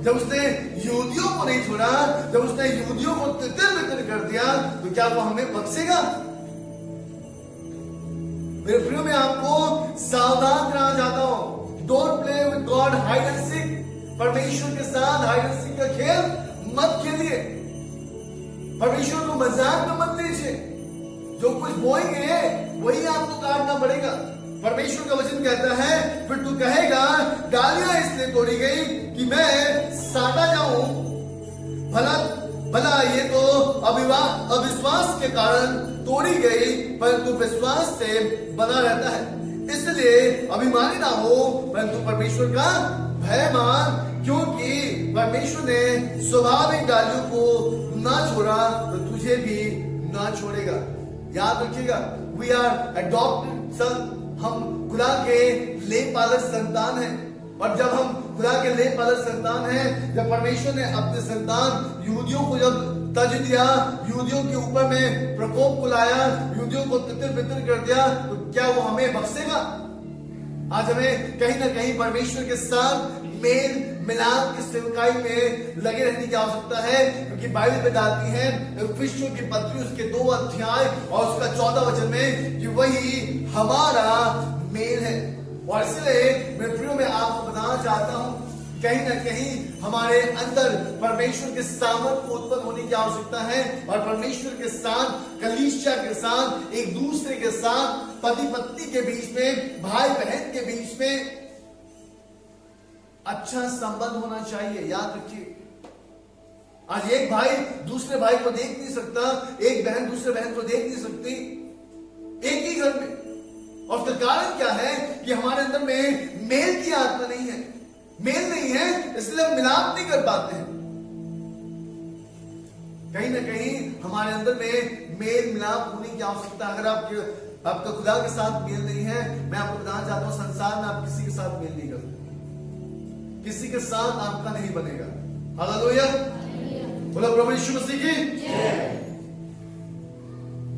जब उसने यहूदियों को नहीं छोड़ा, जब उसने यहूदियों को तितर-बितर कर दिया, तो क्या वो हमें बख्शेगा? मेरे प्रियो, मैं आपको सावधान कराना चाहता हूं। Don't play with God hide and seek. परमेश्वर के साथ हाइड एंड सीक का खेल मत खेलिए, परमेश्वर को मजाक में मत लीजिए। जो कुछ बोएंगे वही आपको काटना पड़ेगा। परमेश्वर का वचन कहता है, फिर तू कहेगा डालियां इसलिए तोड़ी गई कि मैं साटा जाऊं। भला ये तो अविश्वास के कारण तोड़ी गई, परंतु विश्वास से बना रहता है। इसलिए अभिमानी ना हो, परंतु परमेश्वर का भय मान, क्योंकि परमेश्वर ने स्वाभाविक डालियों को ना छोड़ा तो तुझे भी ना छोड़ेगा। याद रखिएगा, वी आर अडॉप्टेड सन। हम खुदा के लेपालक संतान हैं, और जब हम खुदा के लेपालक संतान हैं, जब परमेश्वर ने अपने संतान यहूदियों को जब तज दिया, यहूदियों के ऊपर में प्रकोप को लाया, यहूदियों को तितर-बितर कर दिया, तो क्या वो हमें बख्शेगा? आज हमें कहीं ना कहीं परमेश्वर के साथ मेल मिलाप की सेवकाई में लगे रहने की आवश्यकता है, क्योंकि बाइबल बताती है इफिसियों की पत्री उसके 2 अध्याय और उसका 14 वचन में कि वही हमारा मेल है। और इसलिए मैं प्रियो में आपको बताना चाहता हूं, कहीं ना कहीं हमारे अंदर परमेश्वर के सामर्थ को उत्पन्न होने की आवश्यकता है, और परमेश्वर के साथ, कलीसिया के साथ, एक दूसरे के साथ, पति पत्नी के बीच में, भाई बहन के बीच में अच्छा संबंध होना चाहिए। याद रखिए, आज एक भाई दूसरे भाई को देख नहीं सकता, एक बहन दूसरे बहन को देख नहीं सकती, एक ही घर में। और उसका कारण क्या है कि हमारे अंदर में मेल की आत्मा नहीं है, मेल नहीं है, इसलिए हम मिलाप नहीं कर पाते हैं। कहीं ना कहीं हमारे अंदर में मेल मिलाप होने की आवश्यकता। अगर आपका खुदा के साथ मेल नहीं है, मैं आपको बताना चाहता हूं, संसार में आप किसी के साथ मेल नहीं कर सकते, किसी के साथ आपका नहीं बनेगा। हालेलुया, बोलो प्रभु यीशु मसीह की जय।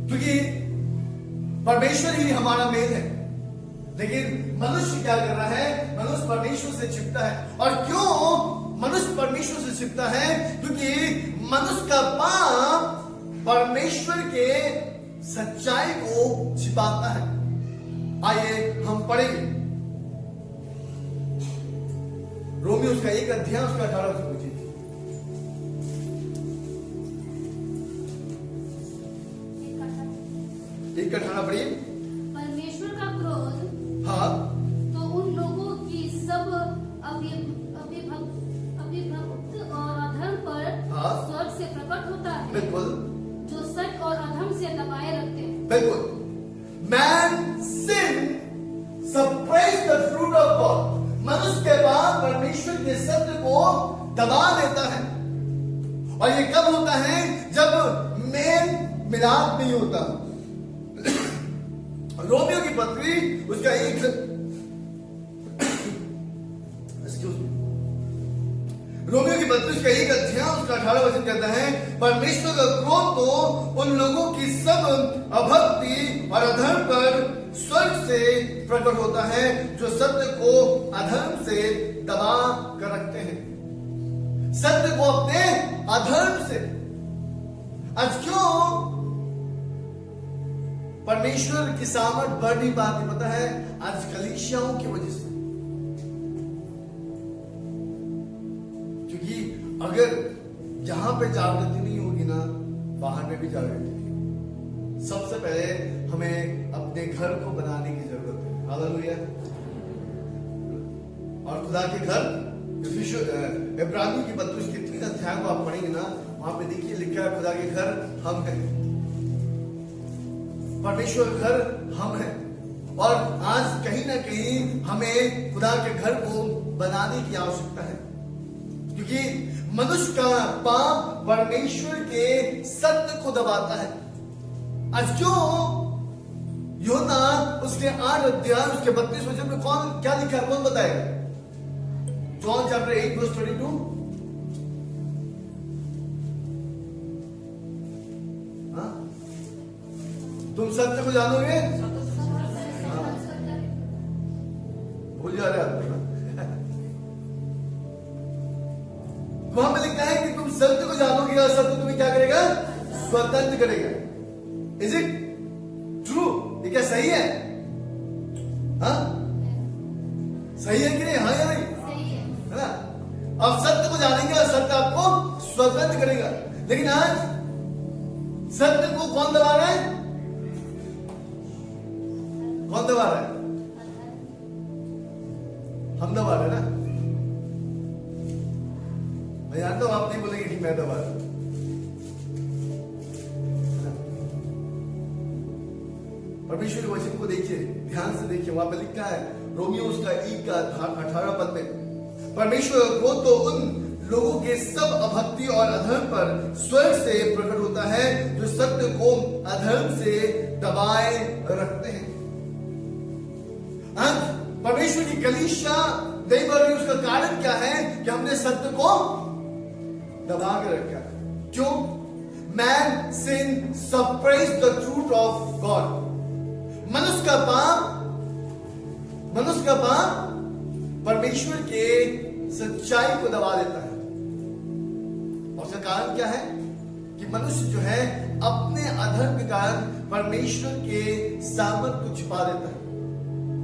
क्योंकि परमेश्वर ही हमारा मेल है, लेकिन मनुष्य क्या कर रहा है? मनुष्य परमेश्वर से छिपता है। और क्यों मनुष्य परमेश्वर से छिपता है? क्योंकि मनुष्य का पाप परमेश्वर के सच्चाई को छिपाता है। आइए हम पढ़ेंगे रोमियो उसका 1 अध्याय उसका 18 से पूछिए। 1:18 पढ़िए। परमेश्वर का क्रोध हाँ, तो उन लोगों की सब अभिभक्त और अधर्म पर हाँ। स्वर्ग से प्रकट होता है, बिल्कुल जो सच और अधर्म से दबाए रखते हैं। बिल्कुल। Man sin suppress the fruit of God। मनुष्य के पाप परमेश्वर के सत्य को दबा देता है। और ये कब होता है? जब मेल मिलाप नहीं होता। रोमियो की पत्री उसका रोमियो की पत्री उसका 1 अध्याय उसका 18 वचन कहता है, परमेश्वर का क्रोध तो उन लोगों की सब अभक्ति और अधर्म पर स्वर्ग से प्रकट होता है, जो सत्य को अधर्म से दबा कर रखते हैं। सत्य को अपने अधर्म से। आज क्यों परमेश्वर की सामर्थ बढ़ नहीं पाती पता है? आज कलीसियाओं की वजह से। क्योंकि अगर यहां पे जागृति नहीं होगी ना, बाहर में भी जागृति नहीं होगी। सबसे पहले हमें अपने घर को बनाने की जरूरत है। हालेलुया। और खुदा के घर, इब्रानियों की पत्री उसके 3 अध्याय को आप पढ़ेंगे ना, वहां पे देखिए लिखा है खुदा के घर हम हैं। परमेश्वर घर हम हैं। और आज कहीं ना कहीं हमें खुदा के घर को बनाने की आवश्यकता है, क्योंकि मनुष्य का पाप परमेश्वर के सत्य को दबाता है। आज जो यूहन्ना उसके 8 अध्याय उसके 32 वचन में कौन क्या लिखा है, कौन बताएगा? John chapter 8 verse 22। हाँ? तुम सत्य को जानोगे, भूल जा रहे आप। वहां पे लिखता है कि तुम सत्य को जानोगे और सत्य तुम्हें क्या करेगा? स्वतंत्र करेगा। Is it true? ये क्या सही है? हाँ, सही है कि नहीं? हाँ या नहीं? है ना? अब सत्य को जानेंगे और सत्य आपको स्वतंत्र करेगा। लेकिन आज सत्य को कौन दबा रहा है? कौन दबा रहा है? हम दबा रहे हैं ना। मैं जानता हूं आप नहीं बोलेंगे कि मैं दबा रहा हूं। परमेश्वर के वचन को देखिए, ध्यान से देखिए। वहां पर लिखा है रोमियो उसका 1 का 18 पद में, परमेश्वर का क्रोध तो उन लोगों के सब अभक्ति और अधर्म पर स्वर्ग से प्रकट होता है, जो सत्य को अधर्म से दबाए रखते हैं। आज परमेश्वर की कलीसिया नहीं बढ़ रही, उसका कारण क्या है? कि हमने सत्य को दबा के रखा। क्यों? Man sin suppress the truth of God. मनुष्य का पाप परमेश्वर के सच्चाई को दबा देता है। और उसका कारण क्या है? कि मनुष्य जो है अपने अधर्म के कारण परमेश्वर के सामर्थ को छिपा देता है।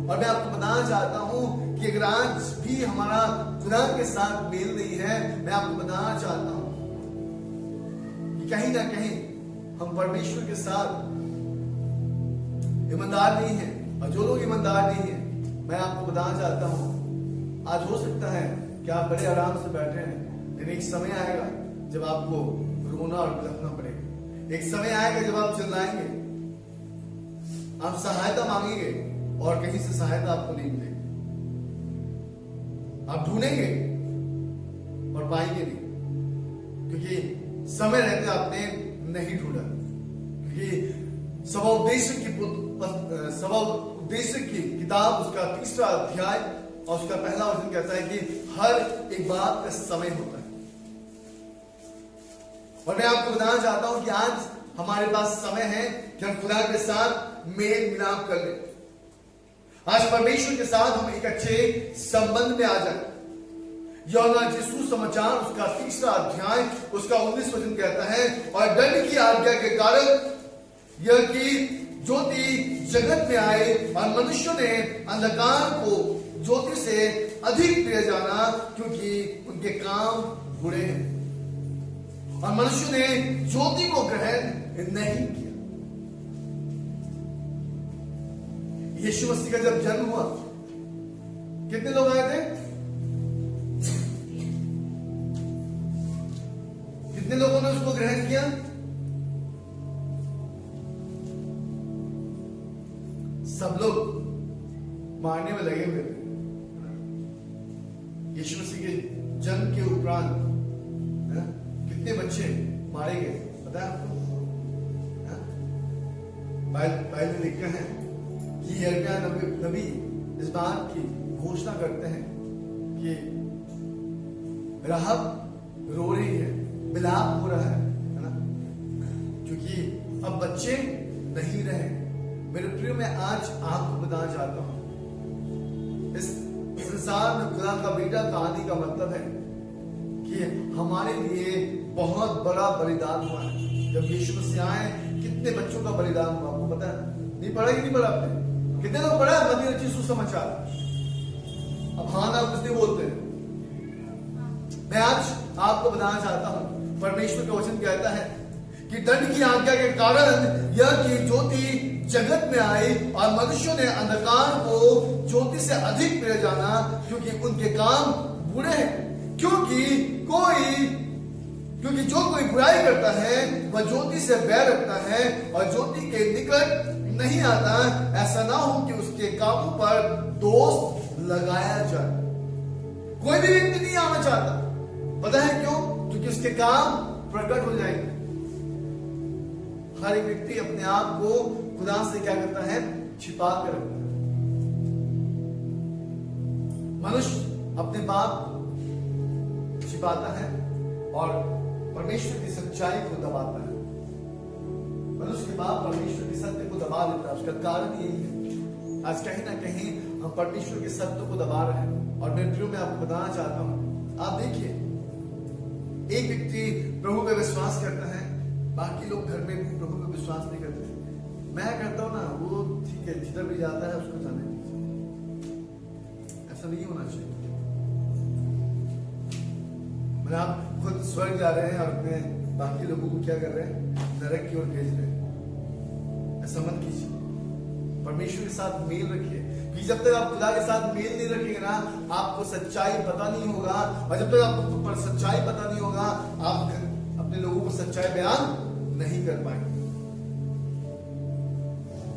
और मैं आपको बताना चाहता हूं कि अगर आज भी हमारा खुदा के साथ मेल नहीं है, मैं आपको बताना चाहता हूं कि कहीं ना कहीं हम परमेश्वर के साथ ईमानदार नहीं है। और जो लोग ईमानदार नहीं है, मैं आपको बताना चाहता हूं, आज हो सकता है कि आप बड़े आराम से बैठे हैं, लेकिन एक समय आएगा जब आपको रोना और बिलखना पड़ेगा। एक समय आएगा जब आप चिल्लाएंगे, आप सहायता मांगेंगे और कहीं से सहायता आपको नहीं मिलेगी। आप ढूंढेंगे और पाएंगे नहीं, क्योंकि समय रहते आपने नहीं ढूंढा। क्योंकि सवोपदेशक की किताब उसका 3रा अध्याय और उसका पहला वचन कहता है कि हर एक बात का समय होता है। और मैं आपको बताना चाहता हूं कि आज हमारे पास समय है कि हम खुदा के साथ मेल मिलाप कर लें। आज परमेश्वर के साथ हम एक अच्छे संबंध में आ जाए। यूहन्ना सुसमाचार उसका 3रा अध्याय उसका 19 वचन कहता है, और दंड की आज्ञा के कारण यह कि ज्योति जगत में आए और मनुष्यों ने अंधकार को ज्योति से अधिक प्रिय जाना, क्योंकि उनके काम बुरे हैं। और मनुष्य ने ज्योति को ग्रहण नहीं किया। यीशु मसीह का जब जन्म हुआ, कितने लोग आए थे? कितने लोगों ने उसको ग्रहण किया? सब लोग मारने में लगे हुए थे। यीशु मसीह के जन्म के उपरांत कितने बच्चे मारे गए पता है आपको? बाइबल में लिखा है कि यिर्मयाह नबी इस बात की घोषणा करते हैं कि राहब रो रही है, विलाप हो रहा है ना, क्योंकि अब बच्चे नहीं रहे। मेरे प्रिय, मैं आज आपको बताना चाहता हूं, इस संसार में खुदा का बेटा कहानी का मतलब है कि हमारे लिए बहुत बड़ा बलिदान हुआ है। जब यीशु मसीह आए, कितने बच्चों का बलिदान हुआ आपको पता है? नहीं पढ़ा कि नहीं पढ़ा आपने? कितने लोग पढ़ा है मत्ती रचित सुसमाचार? अब हाँ ना कुछ नहीं बोलते हैं। मैं आज आपको बताना चाहता हूं, परमेश्वर का वचन कहता है कि दंड की आज्ञा के कारण यह कि ज्योति जगत में आई और मनुष्यों ने अंधकार को ज्योति से अधिक प्रिय जाना, क्योंकि उनके काम बुरे हैं। क्योंकि जो कोई बुराई करता है वह ज्योति से बैर रखता है और ज्योति के निकट नहीं आता, ऐसा ना हो कि उसके कामों पर दोष लगाया जाए। कोई भी व्यक्ति नहीं आना चाहता, पता है क्यों? क्योंकि उसके काम प्रकट हो जाएंगे। हर एक व्यक्ति अपने आप को खुदा से क्या करता है? छिपा कर रखता है। मनुष्य अपने पाप छिपाता है और परमेश्वर की सच्चाई को दबाता है। मनुष्य के पाप परमेश्वर के सत्य को दबा देता है। उसका कारण यही है, आज कहीं ना कहीं हम परमेश्वर के सत्य को दबा रहे हैं। और मेरे प्रियो, मैं आपको बताना चाहता हूं, आप देखिए, एक व्यक्ति प्रभु पे विश्वास करता है, बाकी लोग घर में प्रभु पे विश्वास नहीं करते। मैं करता हूं ना, वो ठीक है, जिधर भी जाता है उसको जाने दीजिए। ऐसा नहीं होना चाहिए। मतलब आप खुद स्वर्ग जा रहे हैं और अपने बाकी लोगों को क्या कर रहे हैं? नरक की ओर भेज रहे हैं। ऐसा मत कीजिए। परमेश्वर के साथ मेल रखिए, क्योंकि जब तक आप खुदा के साथ मेल नहीं रखेंगे ना, आपको सच्चाई पता नहीं होगा। और जब तक आपको सच्चाई पता नहीं होगा, आप अपने लोगों को सच्चाई बयान नहीं कर पाएंगे।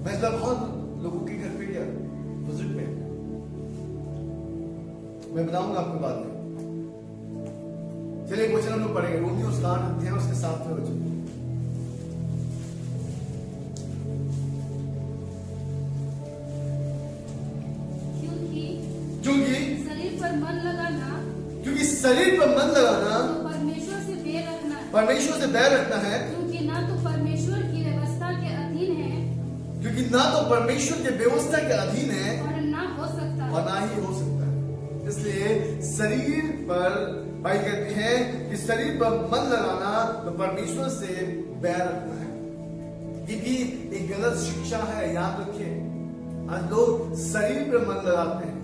मैं इस बार बहुत लोगों के घर पे गया विजिट में, मैं बताऊंगा आपको बात में। चलिए एक वचन हम लोग पढ़ेंगे, रोमियो उसका 8 अध्याय उसके 7वें वचन। क्योंकि शरीर पर मन लगाना, क्योंकि शरीर पर मन लगाना तो परमेश्वर से बैर रखना है। परमेश्वर से बैर रखना है, क्योंकि ना तो परमेश्वर की व्यवस्था के अधीन है, क्योंकि ना तो परमेश्वर के व्यवस्था के अधीन है और ना हो सकता और ना ही हो सकता है। इसलिए शरीर पर भाई कहती है कि शरीर पर मन लगाना तो परमेश्वर से बैर रखना है। ये भी एक गलत शिक्षा है, याद रखिए। आज लोग शरीर पर मन लगाते हैं,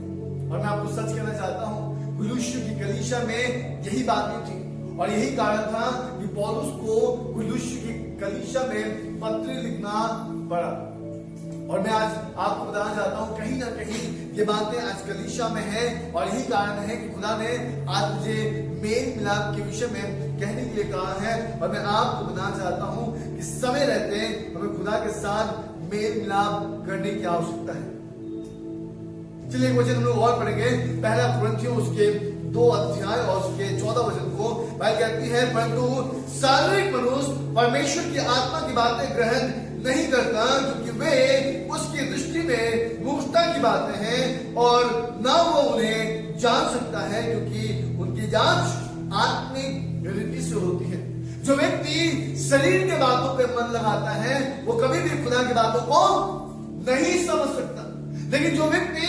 और मैं आपको सच कहना चाहता हूं, कुलुष्य की कलीसिया में यही बात थी, और यही कारण था कि पौलुस को कुलुष्य की कलीसिया में पत्र लिखना पड़ा। और मैं आज आपको बताना चाहता हूं, कहीं ना कहीं ये बातें आज कलीसिया में है, और यही कारण है कि खुदा ने आज मुझे मेल मिलाप के विषय में कहने के लिए कहा है। और मैं आपको बताना चाहता हूं कि समय रहते हमें खुदा के साथ मेल मिलाप करने की आवश्यकता है। चलिए एक वचन हम लोग और पढ़ेंगे, पहला कुरिन्थियों उसके 2 अध्याय और उसके 14 वचन को। बाइबल कहती है, परंतु शारीरिक मनुष्य परमेश्वर की आत्मा की बातें ग्रहण नहीं करता, क्योंकि वे उसकी दृष्टि में मूर्खता की बातें हैं, और ना वो उन्हें जान सकता है, क्योंकि उनकी जांच आत्मिक रीति से होती है। जो व्यक्ति शरीर के बातों पे मन लगाता है, वो कभी भी खुदा की बातों को नहीं समझ सकता। लेकिन जो व्यक्ति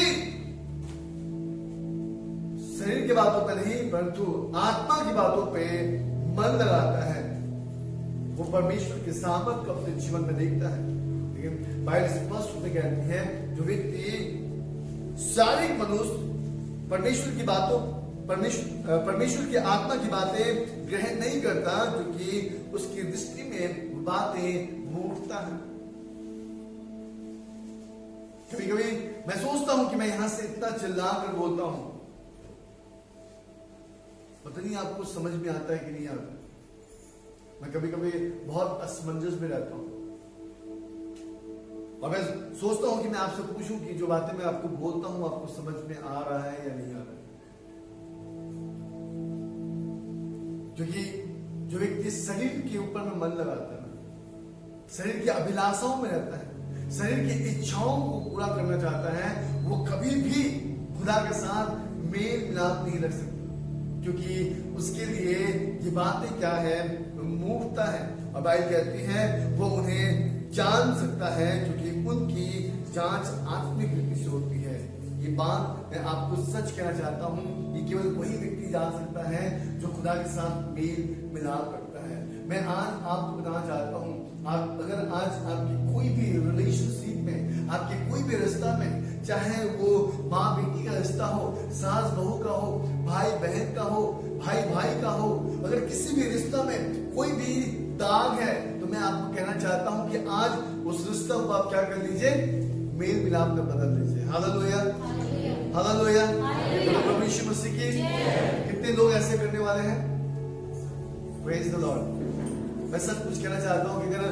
शरीर के की बातों पे नहीं परंतु आत्मा की बातों पे मन लगाता है, वो परमेश्वर के सामर्थ को अपने जीवन में देखता है। लेकिन बाइबल स्पष्ट रूप से कहती है जो व्यक्ति शारीरिक मनुष्य परमेश्वर की बातों परमेश्वर की आत्मा की बातें ग्रहण नहीं करता, क्योंकि उसकी दृष्टि में बातें मूर्खता है। कभी कभी मैं सोचता हूं कि मैं यहां से इतना चिल्ला कर बोलता हूं, पता नहीं आपको समझ में आता है कि नहीं आता। मैं कभी कभी बहुत असमंजस में रहता हूं और मैं सोचता हूं कि मैं आपसे पूछूं कि जो बातें मैं आपको बोलता हूं आपको समझ में आ रहा है या नहीं आ रहा है। क्योंकि जो व्यक्ति शरीर के ऊपर में मन लगाता है, शरीर की अभिलाषाओं में रहता है, शरीर की इच्छाओं को पूरा करना चाहता है, वो कभी भी खुदा के साथ मेल मिलाप नहीं रख सकता, क्योंकि उसके लिए ये बातें क्या है, मूर्खता है। और बाइबल कहती है वो उन्हें जान सकता है क्योंकि उनकी जांच आत्मिक रीति से होती है। ये बात मैं आपको सच कहना चाहता हूं, ये केवल वही व्यक्ति जान सकता है जो खुदा के साथ मेल मिलाप रखता है। मैं आज आपको बताना चाहता हूं, आप अगर आज आपकी कोई भी रिलेशनशिप में, आपके कोई भी रिश्ता में, चाहे वो माँ बेटी का रिश्ता हो, सास बहू का हो, भाई बहन का हो, भाई भाई का हो, अगर किसी भी रिश्ता में कोई भी दाग है तो मैं आपको कहना चाहता हूं कि आज उस रिश्ता को आप क्या कर लीजिए, मेल मिलाप में बदल लीजिए। हालेलुया, हालेलुया, प्रभु यीशु मसीह की। कितने लोग ऐसे करने वाले हैं? Praise the Lord. मैं सब कुछ कहना चाहता हूं कि अगर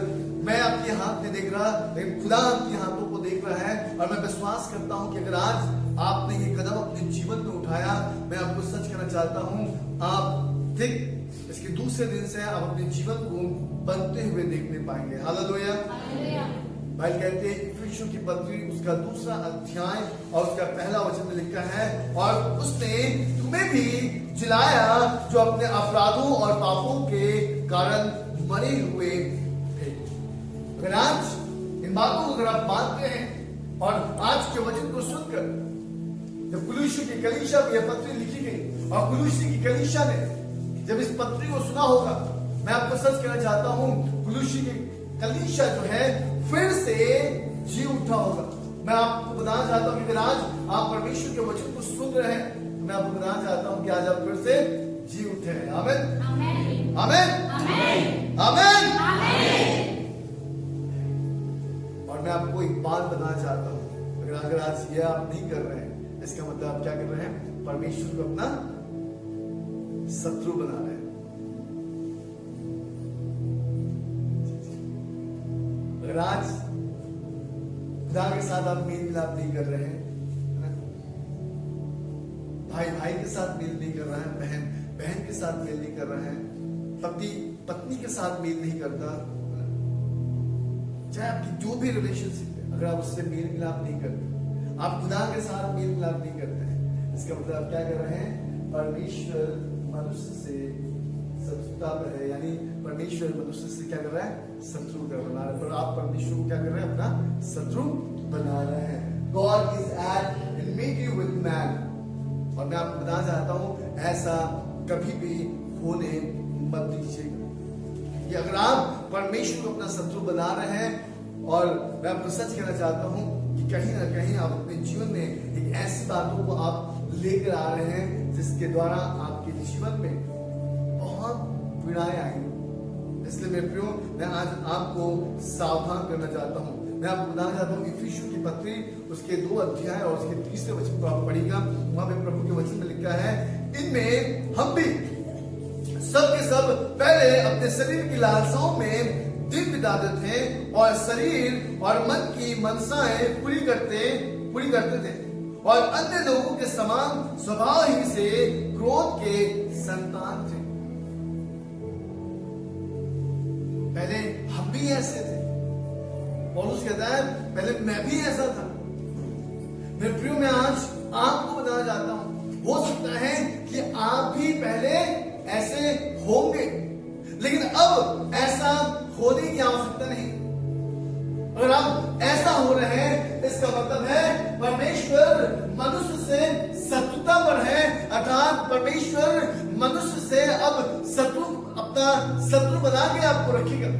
मैं आपके हाथ नहीं देख रहा, लेकिन खुदा आपके हाथों को देख रहा है, और मैं विश्वास करता हूं कि अगर आज आपने ये कदम अपने जीवन में उठाया, मैं आपको सच कहना चाहता हूं, आप ठीक इसके दूसरे दिन से आप अपने जीवन को बनते हुए देखने पाएंगे। हालेलुया। बाइबल कहते हैं इफिसियों की पत्री उसका 2 अध्याय और उसका 1 वचन में लिखा है, और उसने तुम्हें भी जिलाया जो अपने अपराधों और पापों के कारण मरे हुए थे। अगर आज इन बातों को अगर आप मानते हैं और आज के वचन को सुनकर, जब कुलुस्सी की कलीसिया को यह पत्री लिखी गई और कुलुस्सी की कलीसिया ने जब इस पत्री को सुना होगा, मैं आपको सच कहना चाहता हूं, कुलुस्सी की कलीसिया जो है फिर से जी उठा होगा। मैं आपको बताना चाहता हूं कि अगर आज आप परमेश्वर के वचन को सुन रहे हैं, तो मैं आपको बताना चाहता हूं कि आज आप फिर से जी उठे हैं। आमीन, आमीन, आमीन, आमीन। और मैं आपको एक बात बताना चाहता हूं, अगर आज ये आप नहीं कर रहे हैं, इसका मतलब आप क्या कर रहे हैं, परमेश्वर को अपना शत्रु बना रहे हैं। अगर आज खुदा के साथ आप मेल मिलाप नहीं कर रहे हैं, भाई भाई के साथ मेल नहीं कर रहा है, बहन बहन के साथ मेल नहीं कर रहा है, पति पत्नी के साथ मेल नहीं करता, चाहे आपकी जो भी रिलेशनशिप है, अगर आप उससे मेल मिलाप नहीं करते, आप खुदा के साथ मेल मिलाप नहीं करते हैं, इसका मतलब आप क्या कर रहे हैं, परमेश्वर मनुष्य से शत्रुता पर है, यानी परमेश्वर मनुष्य से क्या कर रहा है, शत्रु बना रहा है, पर आप परमेश्वर को क्या कर रहे हैं, अपना शत्रु बना रहे हैं। God is at enmity with man। और मैं आपको बताना चाहता हूं, ऐसा कभी भी होने मत दीजिएगा कि अगर आप परमेश्वर को अपना शत्रु बना रहे हैं, और मैं आपको सच कहना चाहता हूं कि कहीं ना कहीं आप अपने जीवन में एक ऐसी बातों को आप लेकर आ रहे हैं जिसके द्वारा आपके जीवन में बहुत पीड़ाएं आएंगी। इसलिए मेरे प्रियो, मैं आज आपको सावधान करना चाहता हूं। मैं आपको बताना चाहता हूं इफिसियों की पत्री उसके 2 अध्याय और उसके 3 वचन को आप पढ़िएगा, वहां पे प्रभु के वचन में लिखा है, इनमें हम भी सब के सब पहले अपने शरीर की लालसाओं में दिन बिताते थे और शरीर और मन की मनसाएं पूरी करते थे, और अन्य लोगों के समान स्वभाव ही से क्रोध के संतान थे। पहले हम भी ऐसे थे। पौलुस कहता है पहले मैं भी ऐसा था। मेरे प्रियो, मैं आज आपको बताना चाहता हूं, हो सकता है कि आप भी पहले ऐसे होंगे, लेकिन अब ऐसा होने की आवश्यकता नहीं। अगर आप ऐसा हो रहे हैं, इसका मतलब है परमेश्वर मनुष्य से शत्रुता पर है, अर्थात परमेश्वर मनुष्य से अब अपना शत्रु बना के आपको रखेगा।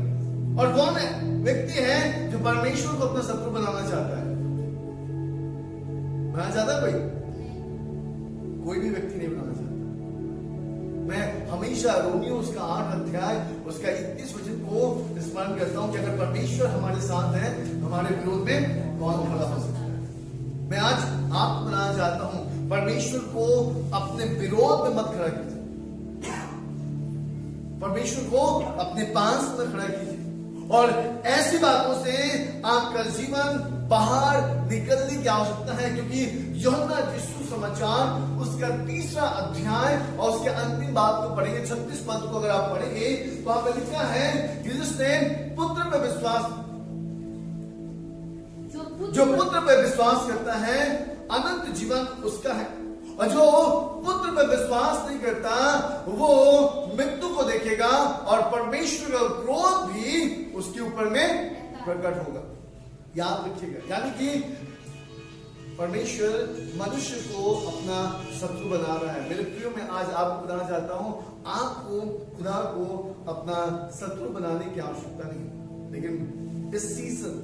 और कौन है व्यक्ति है जो परमेश्वर को अपना शत्रु बनाना चाहता है? बनाना चाहता है कोई भी व्यक्ति नहीं बनाना चाहता। मैं हमेशा रोमियो उसका 8 अध्याय उसका 31 वचन को स्मरण करता हूं कि अगर परमेश्वर हमारे साथ है, हमारे विरोध में कौन खड़ा हो सकता है? मैं आज आपको बनाना चाहता हूं, परमेश्वर को अपने विरोध में मत खड़ा कीजिए, परमेश्वर को अपने पास में खड़ा कीजिए। और ऐसी बातों से आपका जीवन बाहर निकलने की आवश्यकता है, क्योंकि यूहन्ना यीशु समाचार उसका 3रा अध्याय और उसके अंतिम बात को पढ़ेंगे, 36 पद को अगर आप पढ़ेंगे तो वहां पर लिखा है कि जिसने पुत्र पे विश्वास, जो पुत्र पे विश्वास करता है अनंत जीवन उसका है, और जो पुत्र पे विश्वास नहीं करता वो मृत्यु को देखेगा और परमेश्वर का क्रोध भी उसके ऊपर में प्रकट होगा। याद रखिएगा, यानी कि परमेश्वर मनुष्य को अपना शत्रु बना रहा है। मेरे प्रियो, मैं आज आपको बताना चाहता हूं, आपको खुदा को अपना शत्रु बनाने की आवश्यकता नहीं, लेकिन इस सीजन,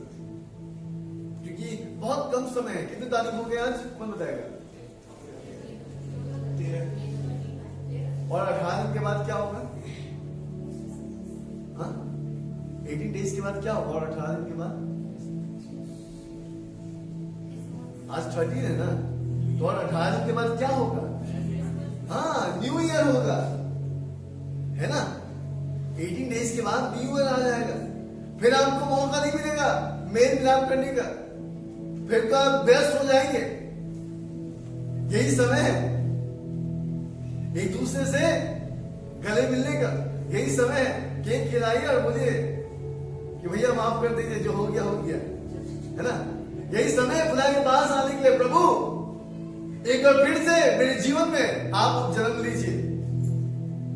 क्योंकि बहुत कम समय है, कितने तारीख हो गए आज, कौन बताएगा? और 18 दिन के बाद क्या होगा? 18 डेज के बाद क्या होगा? और 18 दिन के बाद आज 13 है ना, तो और 18 दिन के बाद क्या होगा? न्यू ईयर होगा, है ना? 18 डेज के बाद न्यू ईयर आ जाएगा, फिर आपको मौका नहीं मिलेगा मेल मिलाप करने का, फिर तो आप व्यस्त हो जाएंगे। यही समय है एक दूसरे से गले मिलने का, यही समय है। केक खिलाइए और बोलिए कि भैया माफ कर दीजिए, जो हो गया है ना? यही समय है खुदा के पास आने के लिए, प्रभु एक बार फिर से मेरे जीवन में आप जन्म लीजिए।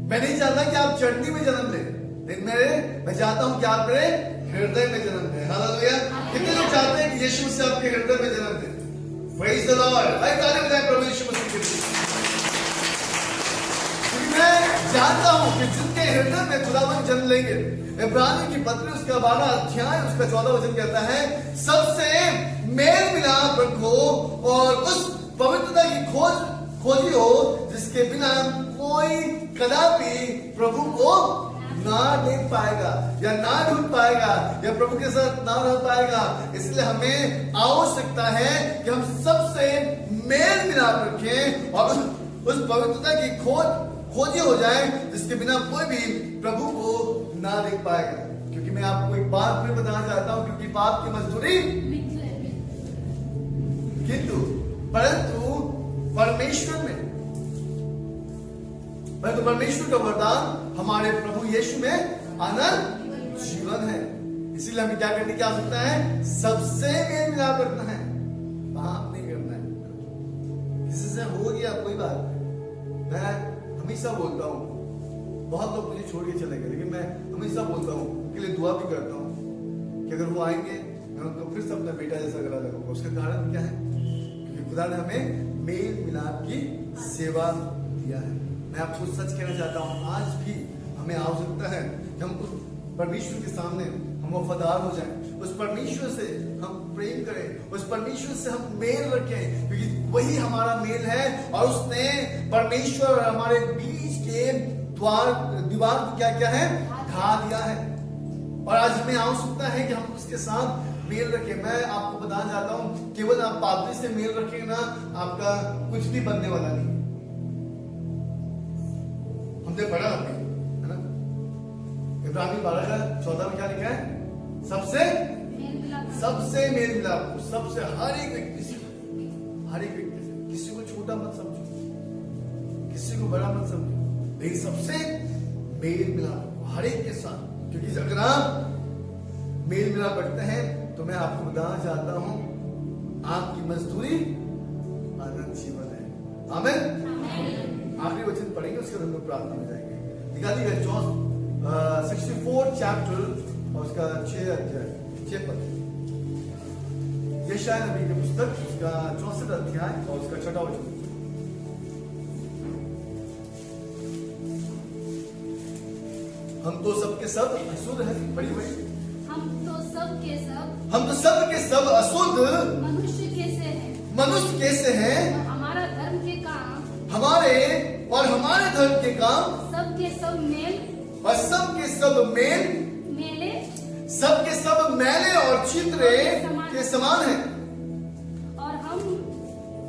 मैं नहीं चाहता कि आप चटनी में जन्म लें, लेकिन मैं चाहता हूं कि आप मेरे हृदय में जन्म लें। हालेलुया! कितने लोग चाहते हैं कि यीशु से आपके हृदय में जन्म लें? Praise the Lord! आइए ताली बजाएं प्रभु यीशु मसीह के लिए। मैं जानता हूं कि जिनके हृदय में खुदावन जन्म लेंगे, इब्रानी की पत्री उसका 12 अध्याय उसका 14 वचन कहता है, सबसे मेल मिलाप रखो और उस पवित्रता की खोजी हो जिसके बिना कोई कदापि प्रभु को ना देख पाएगा या ना ढूंढ पाएगा या प्रभु के साथ ना रह पाएगा। इसलिए हमें आवश्यकता है कि हम सबसे मेल मिलाप रखें और उस पवित्रता की खोजी हो जाए जिसके बिना कोई भी प्रभु को ना देख पाएगा। क्योंकि मैं आपको एक बात फिर बताना चाहता हूं, क्योंकि पाप की मजदूरी परंतु परमेश्वर का वरदान हमारे प्रभु यीशु में अनंत जीवन है। इसीलिए हमें क्या करने की आवश्यकता है? सबसे मेल मिलाप करना है, पाप नहीं करना है। किसी से हो गया कोई बात, मैं हमेशा बोलता हूँ, बहुत लोग मुझे छोड़ के चले गए, लेकिन मैं हमेशा बोलता हूँ, उनके लिए दुआ भी करता हूँ कि अगर वो आएंगे मैं उनको फिर से अपना बेटा जैसा गला लगूंगा। उसका कारण क्या है? क्योंकि खुदा ने हमें मेल मिलाप की सेवा दिया है। मैं आपको सच कहना चाहता हूँ, आज भी हमें आवश्यकता है कि हम उस परमेश्वर के सामने हम वफादार हो जाएं, उस परमेश्वर से हम प्रेम करें, उस परमेश्वर से हम मेल रखें, क्योंकि वही हमारा मेल है। और उसने परमेश्वर और हमारे बीच के दीवार को क्या है? ढा दिया है। और आज हमें आवश्यकता है कि हम उसके साथ मेल रखें। मैं आपको बताना चाहता हूं, केवल आप पादरी से मेल रखेंगे ना, आपका कुछ भी बनने वाला नहीं। हमने पढ़ा अभी, है ना, इब्रानी 12:14 में क्या लिखा है? सबसे मेल मिलाप, सबसे हर एक व्यक्ति से, किसी को छोटा मत समझो, किसी को बड़ा मत समझो, लेकिन सबसे मेल मिलाप हर एक के साथ। क्योंकि अगर आप मेल मिलाप रखते हैं तो मैं आपको बताना चाहता हूं, आपकी मजदूरी अनंत जीवन है। आमीन। आखिरी वचन पढ़ेंगे, उसके बाद हम लोग प्रार्थना में जाएंगे। निकालिएगा 64 चैप्टर और उसका 6 अध्याय 6 पद, यशायाह नबी की पुस्तक उसका 64 अध्याय और उसका 6वां वचन। हम तो सबके सब अशुद्ध हैं। बड़ी बड़ी हम तो सब के सब अशुद्ध मनुष्य कैसे हैं। मनुष्य कैसे हैं। हमारा धर्म के काम हमारे धर्म के काम सबके सब मेल और सबके सब मेले सबके सब मैले और चित्रे के समान है।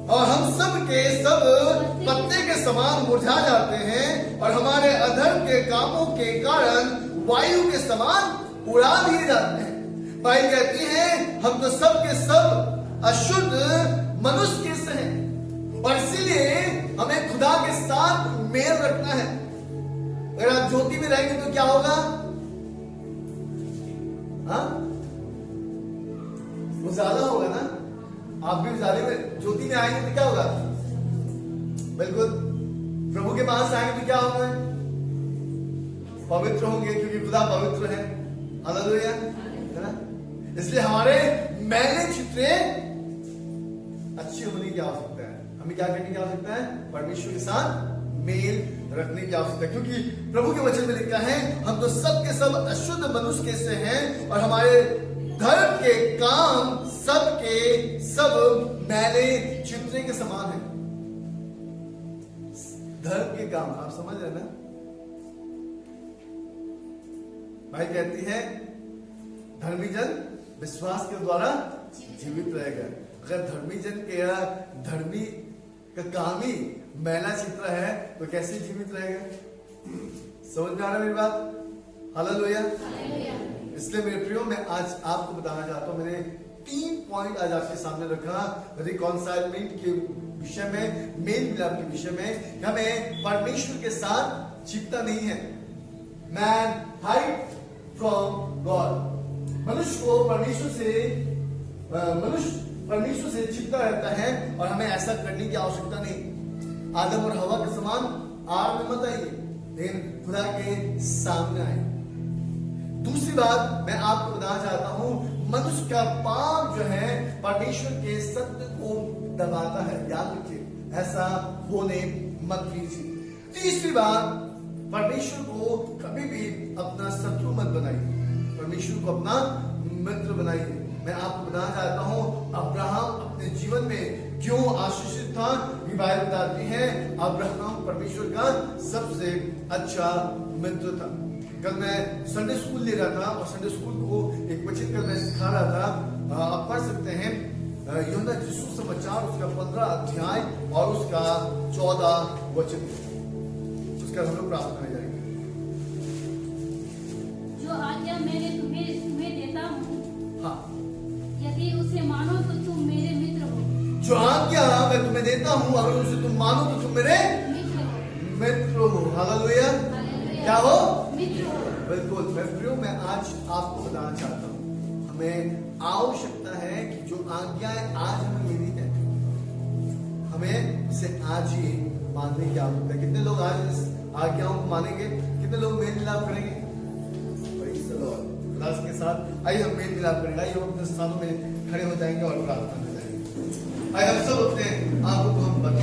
और हम सब के सब पत्ते के समान मुरझा जाते हैं और हमारे अधर्म के कामों के कारण वायु के समान उड़ा दिए जाते हैं। भाई कहती है हम तो सब के सब अशुद्ध मनुष्य के से हैं और इसीलिए हमें खुदा के साथ मेल रखना है। अगर आप ज्योति में रहेंगे तो क्या होगा? हाँ, उजाला होगा ना। आप भी उजाले में ज्योति में आएंगे तो क्या होगा? बिल्कुल प्रभु के पास आएंगे तो क्या होंगे? पवित्र होंगे क्योंकि खुदा पवित्र है। हालेलुया, है ना। इसलिए हमारे मैले चित्रे अच्छी होने की आवश्यकता है। हमें क्या करने की आवश्यकता है? परमेश्वर के साथ मेल रखने की आवश्यकता है, क्योंकि प्रभु के वचन में लिखा है हम तो सब के सब अशुद्ध मनुष्य के से हैं और हमारे धर्म के काम सब के सब मैले चित्रे के समान है। धर्म के काम आप समझ रहे ना। भाई कहती है धर्मी जन विश्वास के द्वारा जीवित रहेगा। अगर धर्मी जन के या धर्मी का काम ही मैला चित्र है तो कैसे जीवित रहेगा? समझ में आ रहा है मेरी बात? हालेलुया। इसलिए मेरे प्रियो मैं आज आपको बताना चाहता हूं, मैंने 3 पॉइंट आज आपके सामने रखा रिकॉन्साइलमेंट के विषय में, मेल मिलाप के विषय में। हमें परमेश्वर के साथ चिपता नहीं है। Man hide from God. मनुष्य परमेश्वर से चिपता रहता है और हमें ऐसा करने की आवश्यकता नहीं। आदम और हवा के समान आड़ में मत आइए, लेकिन खुदा के सामने आए। दूसरी बात मैं आपको बताना चाहता हूं, मनुष्य का पाप जो है परमेश्वर के सत्य को दबाता है। याद रखिए, ऐसा होने मत दीजिए। तीसरी बात, परमेश्वर को कभी भी अपना शत्रु मत बनाइए, परमेश्वर को अपना मित्र बनाइए। मैं आपको बताना चाहता हूं अब्राहम अपने जीवन में क्यों आशीषित था। ये बाइबल बताती है अब्राहम परमेश्वर का सबसे अच्छा मित्र था। कल मैं संडे स्कूल ले रहा था और संडे स्कूल को एक वचन कल मैं सिखा रहा था। आप पढ़ सकते हैं यूहन्ना यीशु समाचार उसका 15 अध्याय और उसका 14 वचन। उसका हम लोग प्रार्थना करेंगे। जो आज्ञा मैंने तुम्हें देता हूँ, हाँ, यदि उसे मानो तो तुम मेरे मित्र हो। जो आज्ञा मैं तुम्हें देता हूँ अगर उसे तुम मानो तो तुम मेरे मित्र हो। हालेलुया। क्या हो? मित्र हो। बिल्कुल। मैं आज आपको बताना चाहता हूँ हमें आवश्यकता है कि जो आज्ञाएं आज हमें मिली है हमें इसे आज ही मानने की आवश्यकता है। कितने लोग आज इस आज्ञाओं को मानेंगे? कितने लोग मेल मिलाप करेंगे? के साथ आइए हम मेल मिलाप करेंगे। आइए हम अपने स्थानों में खड़े हो जाएंगे और प्रार्थना करेंगे। आइए हम सब अपने आंखों को हम बंद